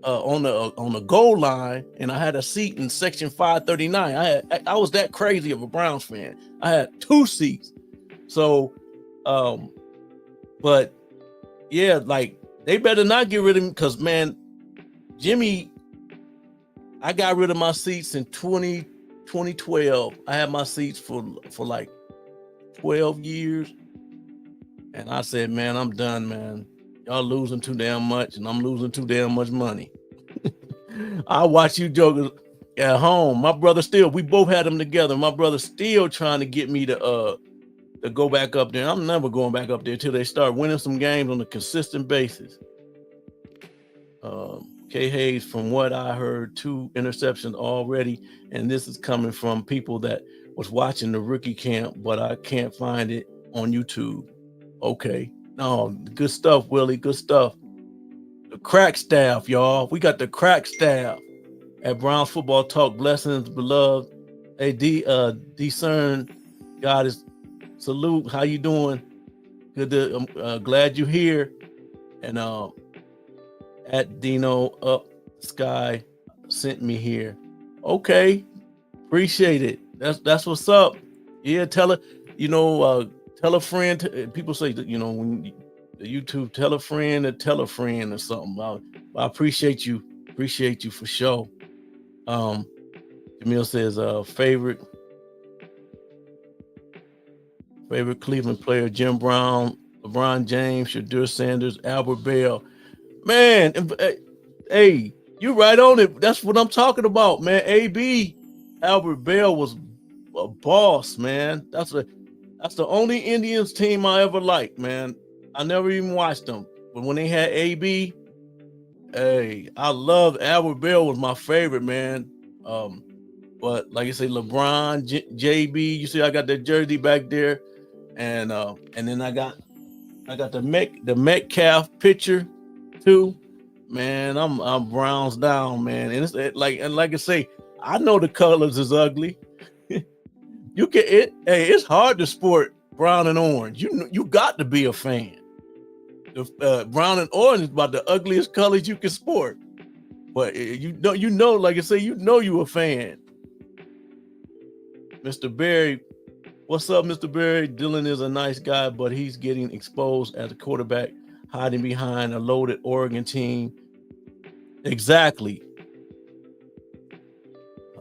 on the goal line, and I had a seat in section 539. I was that crazy of a Browns fan. I had 2 seats. So, but yeah, like they better not get rid of him, because man, Jimmy, I got rid of my seats in 2012. I had my seats for like 12 years. And I said, man, I'm done, man. Y'all losing too damn much, and I'm losing too damn much money. I watch you jokers at home. My brother we both had them together. My brother still trying to get me to go back up there. I'm never going back up there till they start winning some games on a consistent basis. K. Hayes, from what I heard, 2 interceptions already. And this is coming from people that was watching the rookie camp, but I can't find it on YouTube. Okay. No, good stuff, Willie. Good stuff. The crack staff, y'all. We got the crack staff at Browns Football Talk. Blessings, beloved. Hey, Discern, God is salute. How you doing? Good. I'm glad you're here. And at Dino Up Sky sent me here. Okay, appreciate it. That's what's up. Yeah, tell a friend. People say that, you know, when the YouTube, tell a friend or something. I appreciate you. Appreciate you for sure. Jamil says favorite Cleveland player, Jim Brown, LeBron James, Shedeur Sanders, Albert Bell. Man, hey, you right on it. That's what I'm talking about, man. AB, Albert Bell was a boss, man. That's the only Indians team I ever liked, man. I never even watched them, but when they had AB, hey, I loved Albert Bell was my favorite, man. But like I say, LeBron, JB, you see, I got that jersey back there, and then I got the Metcalf picture too. Man, I'm Browns down, man. And like I say, I know the colors is ugly. It's hard to sport brown and orange. You got to be a fan. The brown and orange is about the ugliest colors you can sport. But you know, like I say, you a fan. Mr. Berry, what's up, Mr. Berry? Dylan is a nice guy, but he's getting exposed as a quarterback, hiding behind a loaded Oregon team. Exactly.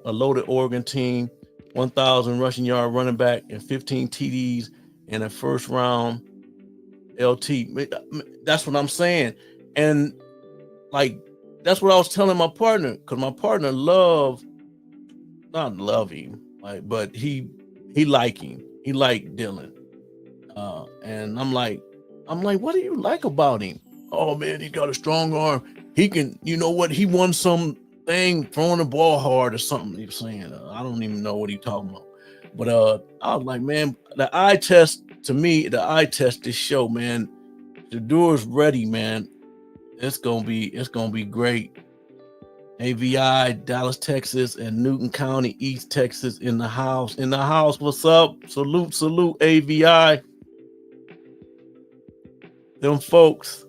A loaded Oregon team, 1,000 rushing yard running back and 15 TDs in a first round LT. That's what I'm saying. And like, that's what I was telling my partner, because my partner not love him, like, but he like him. He like Dylan. And I'm like, what do you like about him? Oh man, he got a strong arm. He can, you know what? He won some thing throwing the ball hard or something. He was saying, I don't even know what he's talking about. But I was like, man, the eye test this show, man. The door's ready, man. It's gonna be great. AVI, Dallas, Texas, and Newton County, East Texas in the house. What's up? Salute, AVI. Them folks.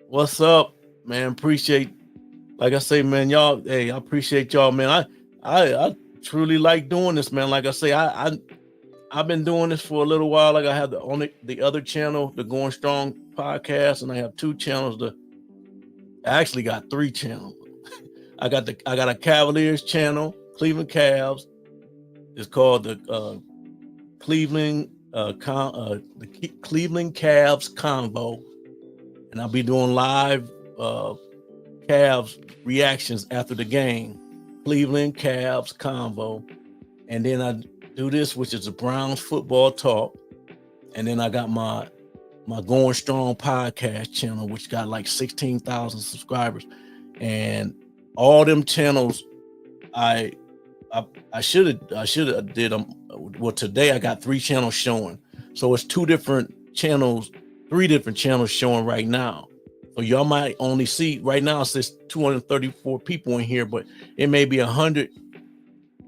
What's up, man? Appreciate, like I say, man, y'all. Hey, I appreciate y'all, man. I truly like doing this, man. Like I say, I've been doing this for a little while. Like I have the other channel, the Going Strong podcast, and I have two channels. I actually got three channels. I got a Cavaliers channel, Cleveland Cavs. It's called the Cleveland Cavs Convo, and I'll be doing live Cavs reactions after the game. Cleveland Cavs Convo, and then I do this, which is a Browns football talk, and then I got my Going Strong podcast channel, which got like 16,000 subscribers, and all them channels, I should have did them. Well, today I got 3 channels showing, so it's 3 different channels showing right now. So y'all might only see right now it says 234 people in here, but it may be 100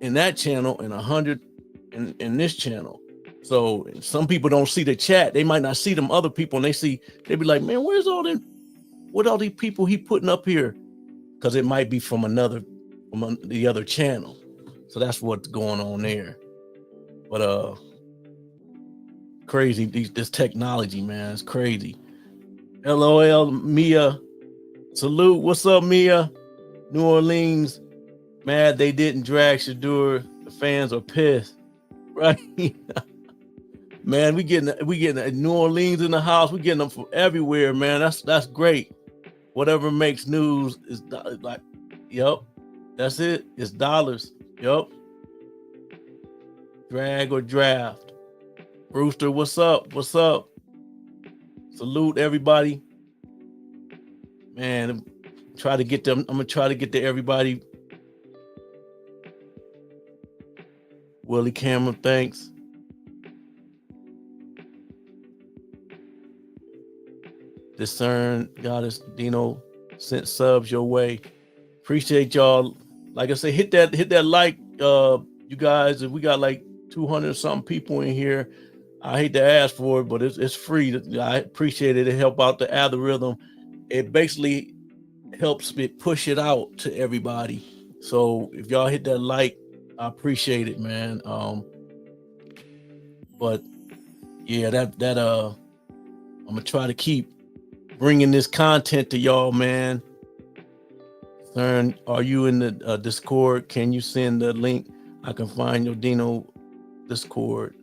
in that channel and 100 in this channel. So some people don't see the chat. They might not see them other people, and they be like, man, what all these people he putting up here? Because it might be from the other channel. So that's what's going on there. But crazy, this technology, man, it's crazy. LOL, Mia. Salute, what's up, Mia? New Orleans, mad they didn't drag Shedeur. The fans are pissed, right? Man, we getting New Orleans in the house. We getting them from everywhere, man. That's great. Whatever makes news is like, yep, that's it. It's dollars. Yep. Drag or draft. Brewster, what's up? What's up? Salute everybody. Man, I'm gonna try to get to everybody. Willie Cameron, thanks. Discern, Goddess Dino sent subs your way. Appreciate y'all. Like I say, hit that like, you guys. If we got like 200 something people in here, I hate to ask for it, but it's free. I appreciate it. It help out the algorithm. It basically helps me push it out to everybody. So if y'all hit that like, I appreciate it, man. But yeah, that I'm gonna try to keep bringing this content to y'all, man. Cern, are you in the Discord? Can you send the link? I can find your Dino Discord.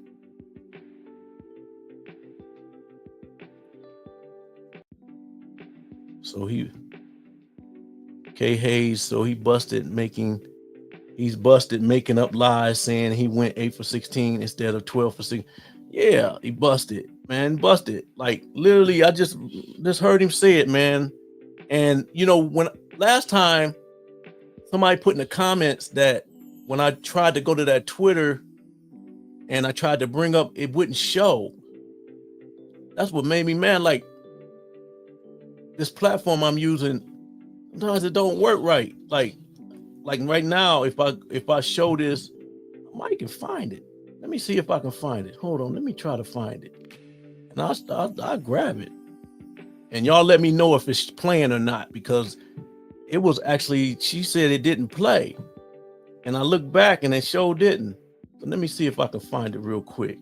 So K Hayes, so he's busted making up lies saying he went 8 for 16 instead of 12 for 6. Yeah, he busted, man, busted. Like literally, I just heard him say it, man. And when last time somebody put in the comments that when I tried to go to that Twitter and I tried to bring up, it wouldn't show. That's what made me mad. Like this platform I'm using, sometimes it don't work right. Like right now, if I show this, I might can find it. Let me see if I can find it. Hold on, let me try to find it. And I'll grab it. And y'all let me know if it's playing or not, because it was actually, she said it didn't play. And I looked back and it sure didn't. So let me see if I can find it real quick.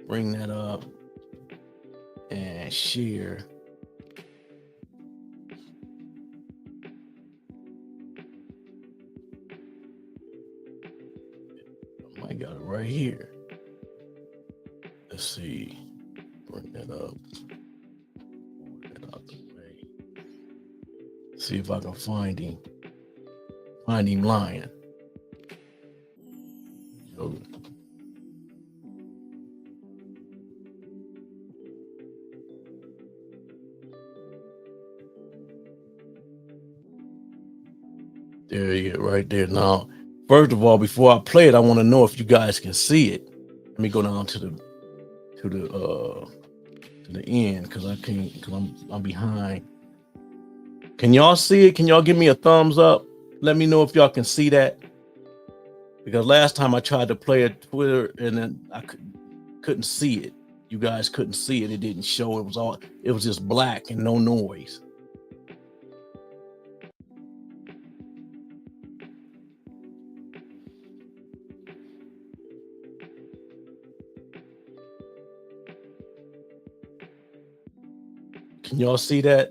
Bring that up and share. I got it right here. Let's see. Bring that up. Move that out the way. See if I can find him. Find him lying. So, there you go, right there. Now, first of all, before I play it, I want to know if you guys can see it. Let me go down to the end, because I can't, because I'm behind. Can y'all see it? Can y'all give me a thumbs up? Let me know if y'all can see that. Because last time I tried to play it Twitter and then I couldn't see it. You guys couldn't see it. It didn't show. It was just black and no noise. Can y'all see that?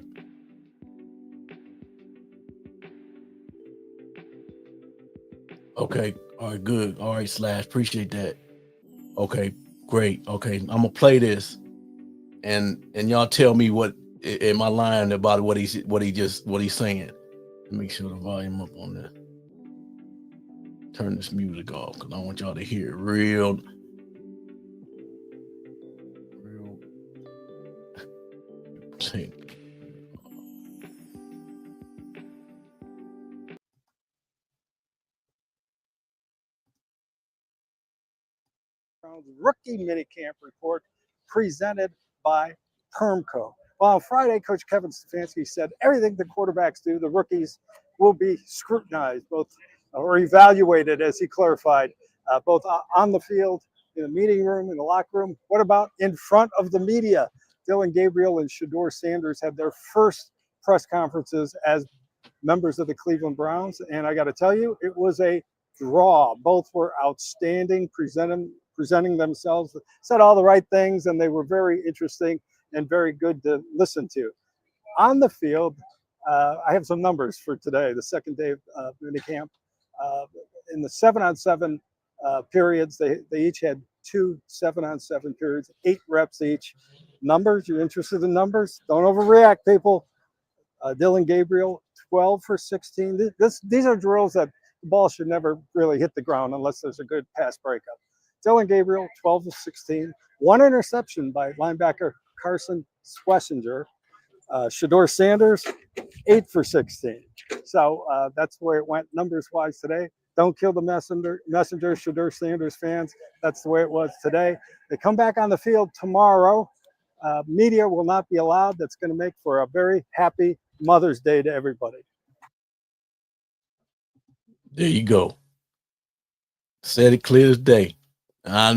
Okay. All right, good. All right, Slash. Appreciate that. Okay, great. Okay, I'm gonna play this, and y'all tell me what am I lying about what he's saying. Make sure the volume up on this. Turn this music off because I want y'all to hear it real. Rookie minicamp report presented by Permco. Well, on Friday, Coach Kevin Stefanski said everything the quarterbacks do, the rookies will be scrutinized, both or evaluated, as he clarified, both on the field, in the meeting room, in the locker room. What about in front of the media? Dillon Gabriel and Shedeur Sanders had their first press conferences as members of the Cleveland Browns, and I got to tell you, it was a draw. Both were outstanding, presenting themselves, said all the right things, and they were very interesting and very good to listen to. On the field, I have some numbers for today, the second day of minicamp. In the 7-on-7 periods, they each had 2 7-on-7 periods, 8 reps each. Numbers, you're interested in numbers? Don't overreact, people. Dillon Gabriel, 12 for 16. These are drills that the ball should never really hit the ground unless there's a good pass breakup. Dillon Gabriel, 12 of 16. 1 interception by linebacker Carson Schlesinger. Shedeur Sanders, 8 for 16. So that's the way it went numbers-wise today. Don't kill the messenger, Shedeur Sanders fans. That's the way it was today. They come back on the field tomorrow. Media will not be allowed. That's going to make for a very happy Mother's Day to everybody. There you go. Said it clear as day. I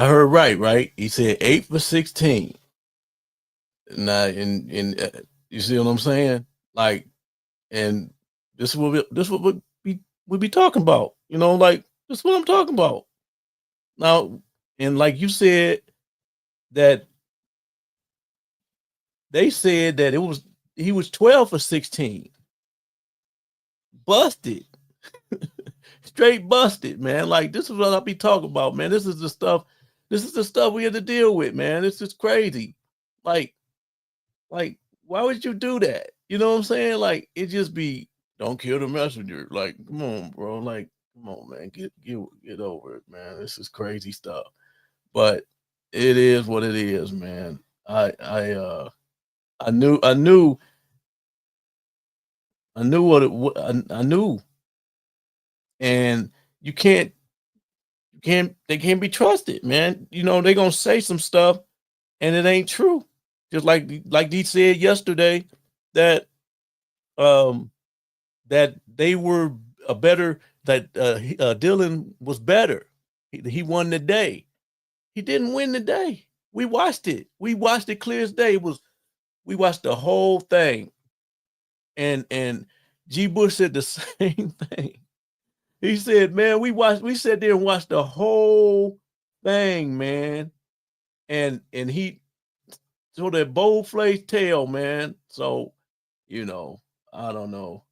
heard right? He said 8 for 16. Now, you see what I'm saying? Like, and this is what we be talking about. Like this is what I'm talking about. Now, and like you said, that they said that it was he was 12 for 16. Busted. Straight busted, man. Like, this is what I be talking about, man. This is the stuff we have to deal with, man. This is crazy. Like, why would you do that? You know what I'm saying? Like, it just be, don't kill the messenger. Like, come on, bro. Like, come on, man. Get over it, man. This is crazy stuff. But it is what it is, man. I knew what I knew, and they can't be trusted, man. You know, they're gonna say some stuff and it ain't true. Just like Dee said yesterday that that they were Dylan was better. He won the day. He didn't win the day. We watched it. We watched it clear as day. We watched the whole thing. And G. Bush said the same thing. He said, man, we sat there and watched the whole thing, man. And he showed that bold-faced tail, man. So, you know, I don't know.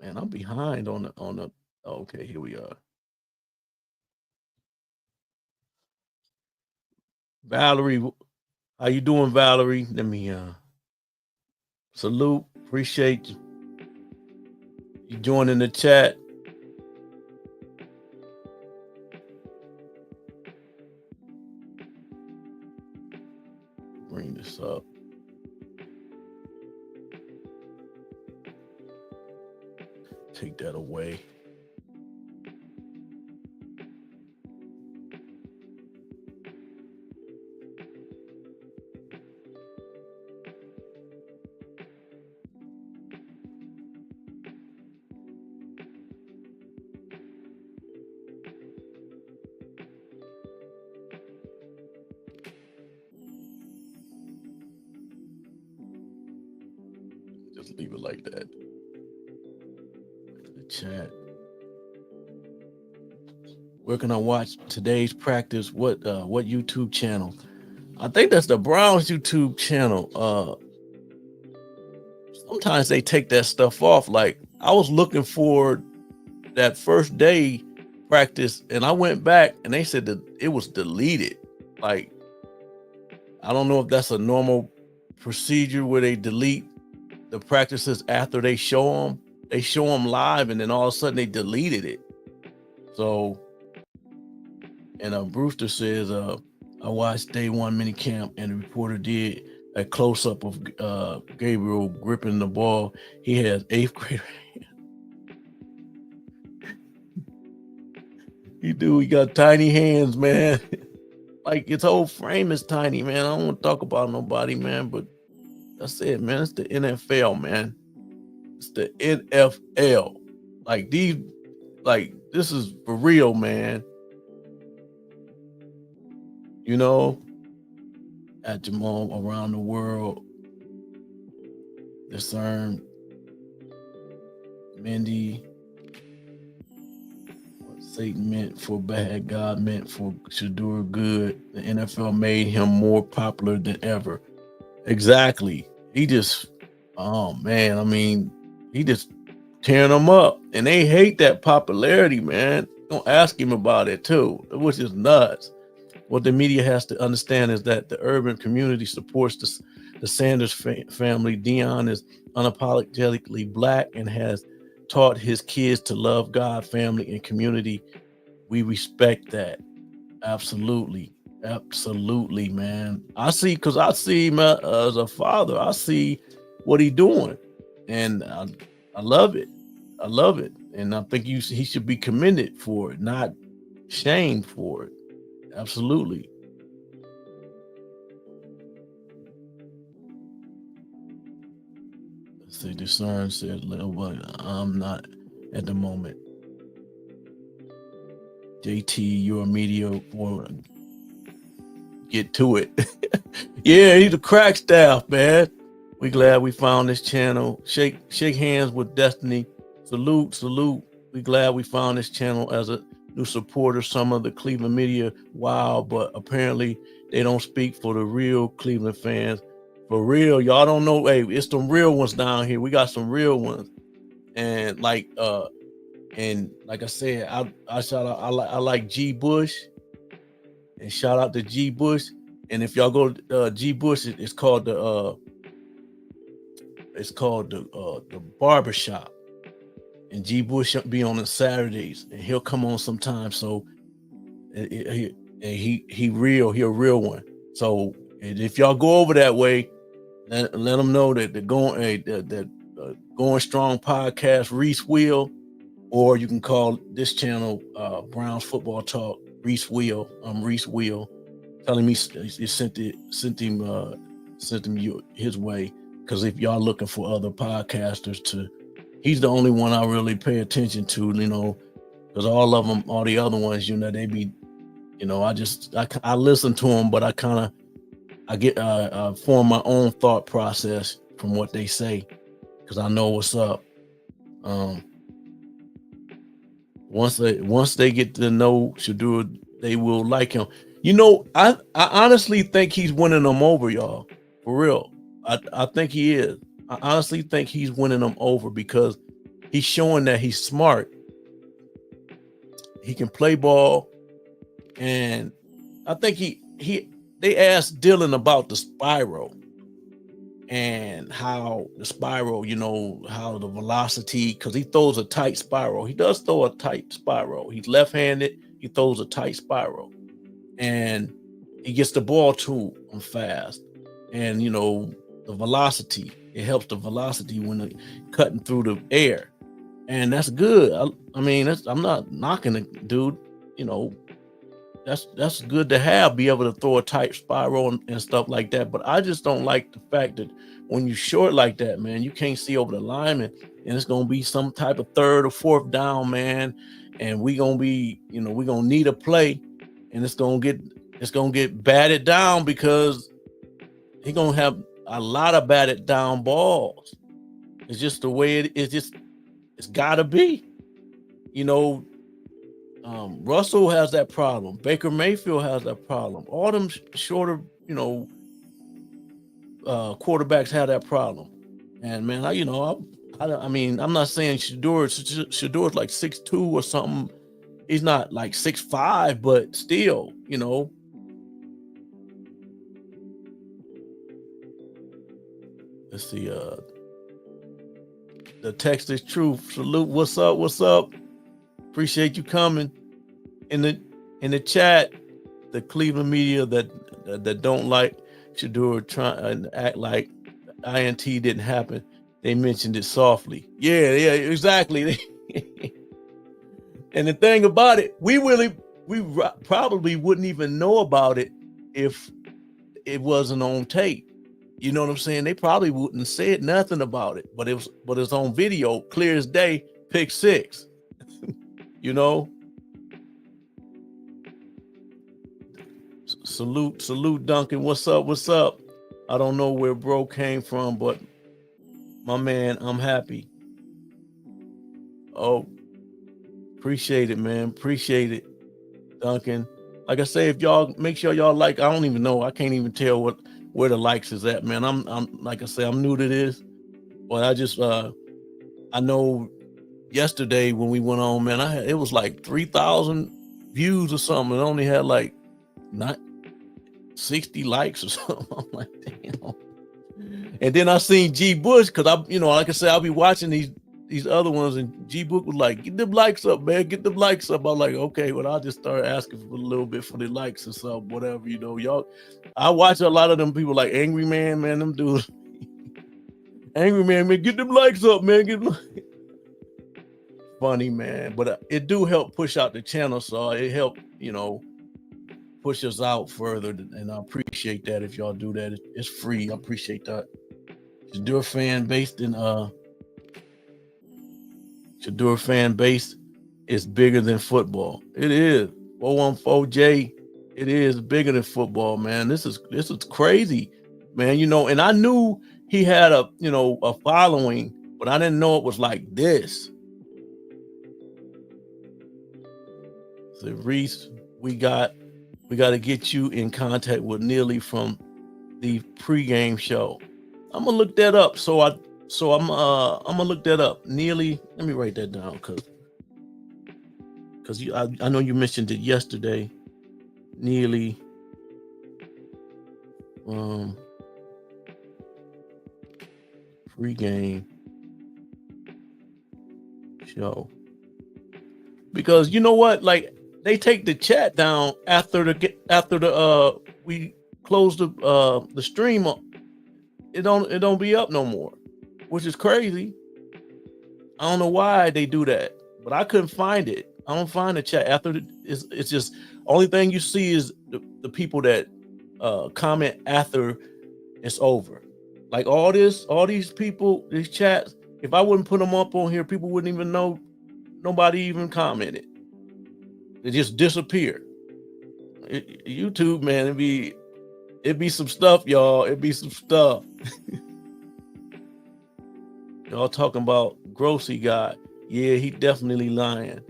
Man, I'm behind on the okay, here we are. Valerie, how you doing, Valerie? Let me salute. Appreciate you joining the chat. Bring this up. Take that away. Just leave it like that. The chat. Where can I watch today's practice? What YouTube channel? I think that's the Browns YouTube channel. Sometimes they take that stuff off. Like, I was looking for that first day practice and I went back and they said that it was deleted. Like, I don't know if that's a normal procedure where they delete the practices after they show them. They show them live and then all of a sudden they deleted it. So, and Brewster says, I watched day one minicamp and the reporter did a close-up of Gabriel gripping the ball. He has 8th grader. He got tiny hands, man. Like, his whole frame is tiny, man. I don't want to talk about nobody, man, but that's it, man. It's the NFL, man. It's the NFL. This is for real, man. You know, at Jamal around the world, discern Mindy, what Satan meant for bad, God meant for Shedeur good. The NFL made him more popular than ever. Exactly. He just, oh man, I mean, he just tearing them up, and they hate that popularity, man. Don't ask him about it too, which is nuts. What the media has to understand is that the urban community supports the Sanders family. Dion is unapologetically Black and has taught his kids to love God, family, and community. We respect that. Absolutely. Absolutely, man. I see him as a father. I see what he's doing, and I love it. I love it, and I think he should be commended for it, not shamed for it. Absolutely. Let's see, Discern said, I'm not at the moment. JT, you're a media for get to it. Yeah, he's a crack staff, man. We glad we found this channel. Shake hands with Destiny. Salute. We glad we found this channel as a new supporter. Some of the Cleveland media, wow, but apparently they don't speak for the real Cleveland fans. For real, y'all don't know. Hey, it's some real ones down here. We got some real ones, and like I said, I shout out. I like G Bush, and shout out to G Bush. And if y'all go to G Bush, it's called the barbershop. And G Bush be on the Saturdays, and he'll come on sometime. So he a real one. So if y'all go over that way, let them know that the Going Strong podcast, Reese Wheel, or you can call this channel Browns Football Talk, Reese Wheel. I'm Reese Wheel. Telling me you sent him his way, because if y'all looking for other podcasters he's the only one I really pay attention to, because all of them, all the other ones, they be, I listen to them, but I get form my own thought process from what they say, because I know what's up. Once they get to know Shedeur, they will like him. I honestly think he's winning them over, y'all. For real. I think he is. I honestly think he's winning them over because he's showing that he's smart. He can play ball. And I think they asked Dylan about the spiral and how the spiral, how the velocity, because he throws a tight spiral. He does throw a tight spiral. He's left-handed. He throws a tight spiral. And he gets the ball to him fast. And, the velocity, it helps the velocity when it's cutting through the air. And that's good. I'm not knocking it, dude. That's good to have, be able to throw a tight spiral and stuff like that. But I just don't like the fact that when you short like that, man, you can't see over the lineman, and it's gonna be some type of third or fourth down, man. And we gonna be, we're gonna need a play, and it's gonna get batted down because he's gonna have a lot of batted down balls. It's just the way it's gotta be. Russell has that problem. Baker Mayfield has that problem. All them shorter, quarterbacks have that problem. And man, I'm not saying Shedeur's like 6'2" or something. He's not like 6'5", but still, Let's see. The text is truth. Salute. What's up? What's up? Appreciate you coming. In the chat, the Cleveland media that don't like Shedeur trying to act like INT didn't happen, they mentioned it softly. Yeah, exactly. And the thing about it, we probably wouldn't even know about it if it wasn't on tape. You know what I'm saying? They probably wouldn't have said nothing about it, but it's on video, clear as day, pick 6. Salute Duncan. What's up? I don't know where bro came from, but my man, I'm happy. Oh, appreciate it, man. Appreciate it, Duncan. Like I say, if y'all make sure y'all like, I don't even know. I can't even tell where the likes is at, man. I'm like I say, I'm new to this, but I just I know yesterday when we went on, man, it was like 3,000 views or something. It only had like not 60 likes or something. I'm like, damn. And then I seen G Bush, because like I said, I'll be watching these other ones, and G Bush was like, get them likes up, man, get them likes up. I'm like, okay, well, I'll just start asking for a little bit for the likes and stuff, whatever, y'all. I watch a lot of them people like Angry Man, them dudes. Angry Man, get them likes up, man, get them funny, man. But it do help push out the channel, so it helped, push us out further, and I appreciate that. If y'all do that, it's free. I appreciate that. Shedeur fan base is bigger than football. It is. 414J, it is bigger than football, man. This is crazy, man. And I knew he had a following, but I didn't know it was like this. So Reese, we got to get you in contact with Neely from the pregame show. I'm gonna look that up. So I'm gonna look that up. Nearly, let me write that down because I know you mentioned it yesterday. Nearly pregame show. Because you know what? Like they take the chat down after the we close the stream up. It don't be up no more, which is crazy. I don't know why they do that, but I couldn't find it. I don't find the chat after it's just only thing you see is the people that comment after it's over. Like all these people, these chats, if I wouldn't put them up on here, people wouldn't even know. Nobody even commented. They just disappear. YouTube, man, it'd be some stuff, y'all. It'd be some stuff. Y'all talking about Grossi guy. Yeah, he definitely lying.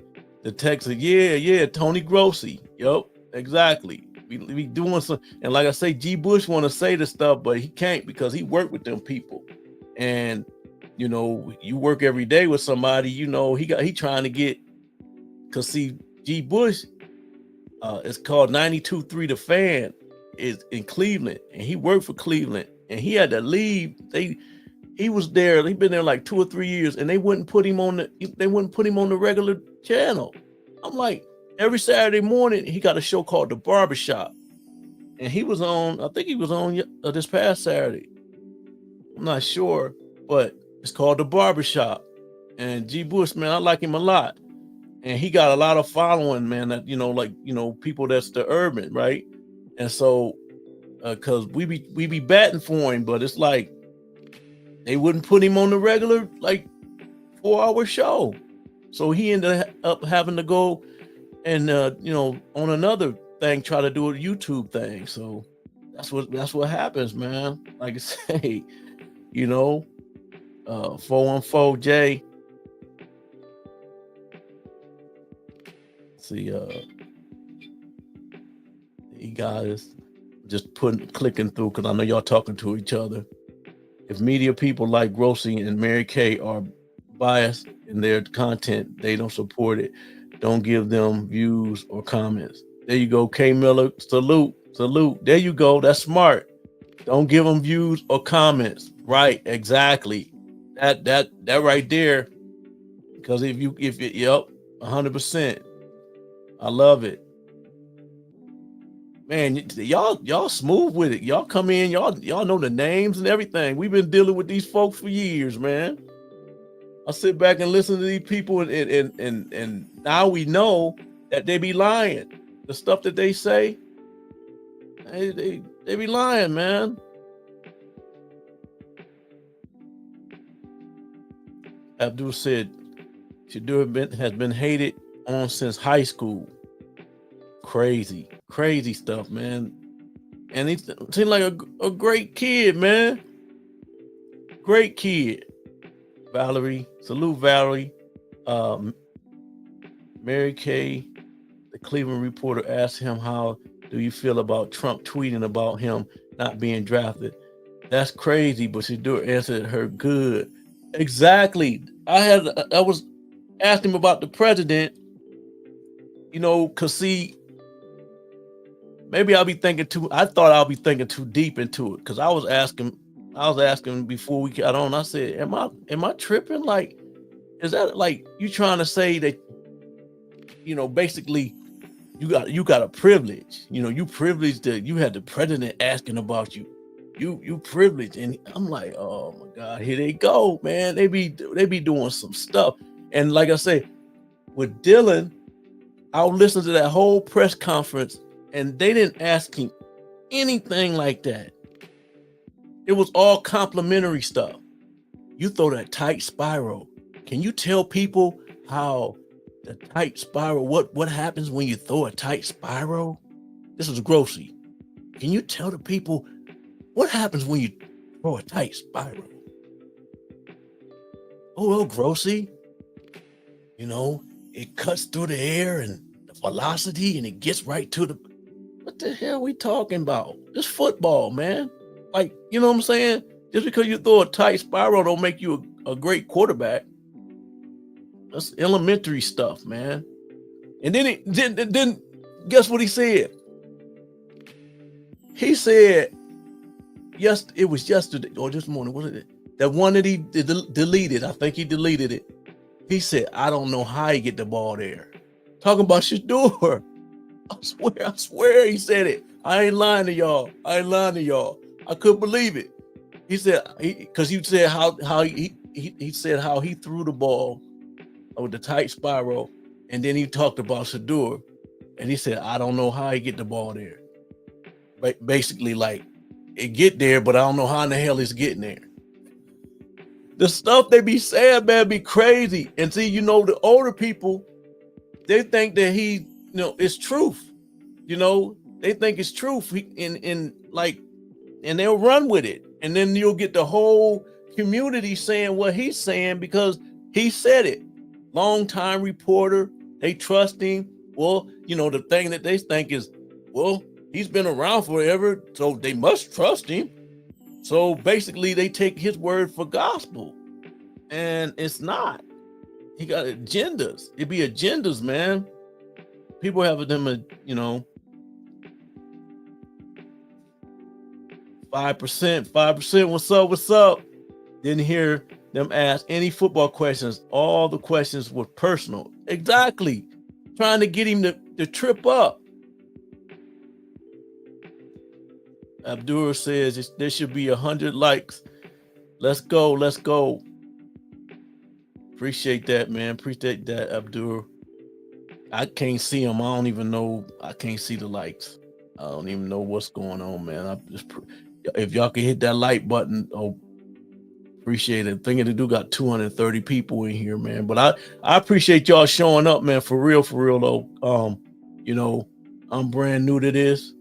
The text is, yeah, Tony Grossi. Yup, exactly. We doing some, and like I say, G. Bush want to say the stuff, but he can't because he worked with them people. And you know, you work every day with somebody, you know, he trying to get, cause see, G. Bush, it's called 92.3 The Fan, is in Cleveland, and he worked for Cleveland, and he had to leave. He was there. He'd been there like 2 or 3 years, and they wouldn't put him on the regular channel. I'm like, every Saturday morning he got a show called The Barbershop, and he was on. I think he was on this past Saturday. I'm not sure, but it's called The Barbershop. And G. Bush, man, I like him a lot, and he got a lot of following, man. That people that's the urban, right? And so, cause we be batting for him, but it's like, they wouldn't put him on the regular, like 4-hour show. So he ended up having to go and, on another thing, try to do a YouTube thing. So that's what happens, man. Like I say, 414J. See, you guys just clicking through, because I know y'all talking to each other. If media people like Grossi and Mary Kay are biased in their content, they don't support it. Don't give them views or comments. There you go, K Miller. Salute. There you go. That's smart. Don't give them views or comments. Right, exactly. That right there. Because if 100%. I love it. Man, y'all smooth with it. Y'all come in, y'all know the names and everything. We've been dealing with these folks for years, man. I sit back and listen to these people, and now we know that they be lying. The stuff that they say, they be lying, man. Abdul said, Shedeur has been hated on since high school. Crazy stuff, man. And he seemed like a great kid, man. Great kid. Valerie, salute Valerie. Mary Kay, the Cleveland Reporter, asked him, how do you feel about Trump tweeting about him not being drafted? That's crazy, but Shedeur answered her good. Exactly. I was asking him about the president, because see, maybe I thought I'll be thinking too deep into it, because I was asking before we got on. I said, am I tripping? Like, is that like you trying to say that, basically you got a privilege, you privileged that you had the president asking about you. You privileged. And I'm like, oh my God, here they go, man. They be doing some stuff. And like I say, with Dylan, I'll listen to that whole press conference, and they didn't ask him anything like that. It was all complimentary stuff. You throw that tight spiral. Can you tell people how the tight spiral, what happens when you throw a tight spiral? This was Grossi. Can you tell the people what happens when you throw a tight spiral? Oh, well, Grossi, it cuts through the air and the velocity, and it gets right to the. What the hell are we talking about? This football, man. Like, you know what I'm saying? Just because you throw a tight spiral don't make you a great quarterback. That's elementary stuff, man. And then guess what he said? He said, yes, it was yesterday or this morning. What is it? That one that he deleted. I think he deleted it. He said, I don't know how he get the ball there. Talking about Shedeur. I swear he said it. I ain't lying to y'all. I couldn't believe it. He said, because you said how he said how he threw the ball with the tight spiral, and then he talked about Shedeur, and he said, I don't know how he get the ball there. But basically, like, it get there, but I don't know how in the hell it's getting there. The stuff they be saying, man, be crazy. And see, the older people, they think that it's truth. They think it's truth, and they'll run with it. And then you'll get the whole community saying what he's saying because he said it. Long-time reporter, they trust him. Well, the thing that they think is, well, he's been around forever, so they must trust him. So basically, they take his word for gospel, and it's not. He got agendas. It be agendas, man. People have them, 5%. What's up? Didn't hear them ask any football questions. All the questions were personal. Exactly. Trying to get him to trip up. Abdur says there should be 100 likes. Let's go. Appreciate that, man. Appreciate that, Abdur. I can't see them. I don't even know. I can't see the likes. I don't even know what's going on, man. If y'all can hit that like button, appreciate it. Thinking to do got 230 people in here, man. But I appreciate y'all showing up, man. For real though. I'm brand new to this,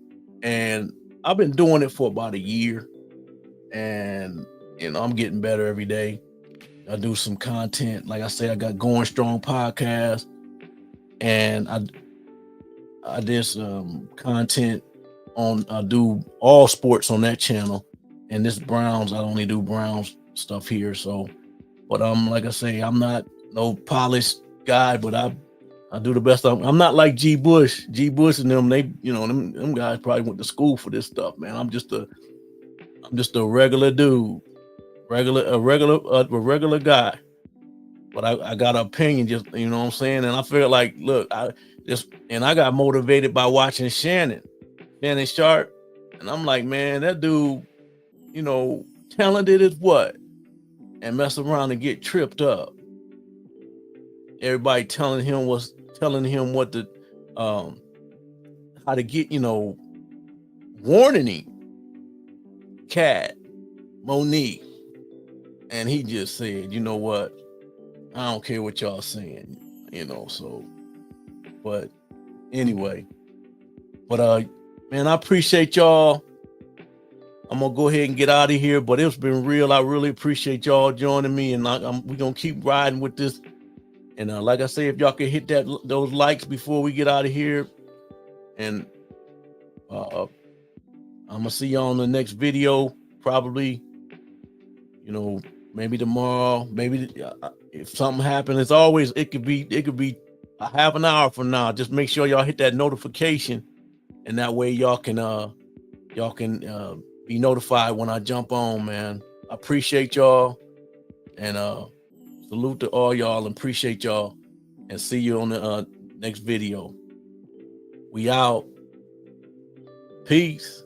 and I've been doing it for about a year, and I'm getting better every day. I do some content. Like I say, I got Going Strong podcast, and I did some content on, I do all sports on that channel, and this Browns, I only do Browns stuff here. So, but like I say, I'm not no polished guy, but I do the best. I'm not like G Bush and them. They, them guys probably went to school for this stuff, man. I'm just a regular dude, a regular guy. But I got an opinion, just, what I'm saying. And I feel like, look, I got motivated by watching Shannon Sharp, and I'm like, man, that dude, talented as what, and mess around and get tripped up. Everybody telling him what to, how to get, warning him, Cat, Monique, and he just said, you know what, I don't care what y'all saying, so, but anyway, man, I appreciate y'all. I'm gonna go ahead and get out of here, but it's been real. I really appreciate y'all joining me, and we're gonna keep riding with this. And like I say, if y'all can hit those likes before we get out of here, and I'm gonna see y'all on the next video, probably, maybe tomorrow, maybe if something happens. As always, it could be a half an hour from now. Just make sure y'all hit that notification, and that way y'all can be notified when I jump on, man. I appreciate y'all, and salute to all y'all, and appreciate y'all, and see you on the next video. We out. Peace.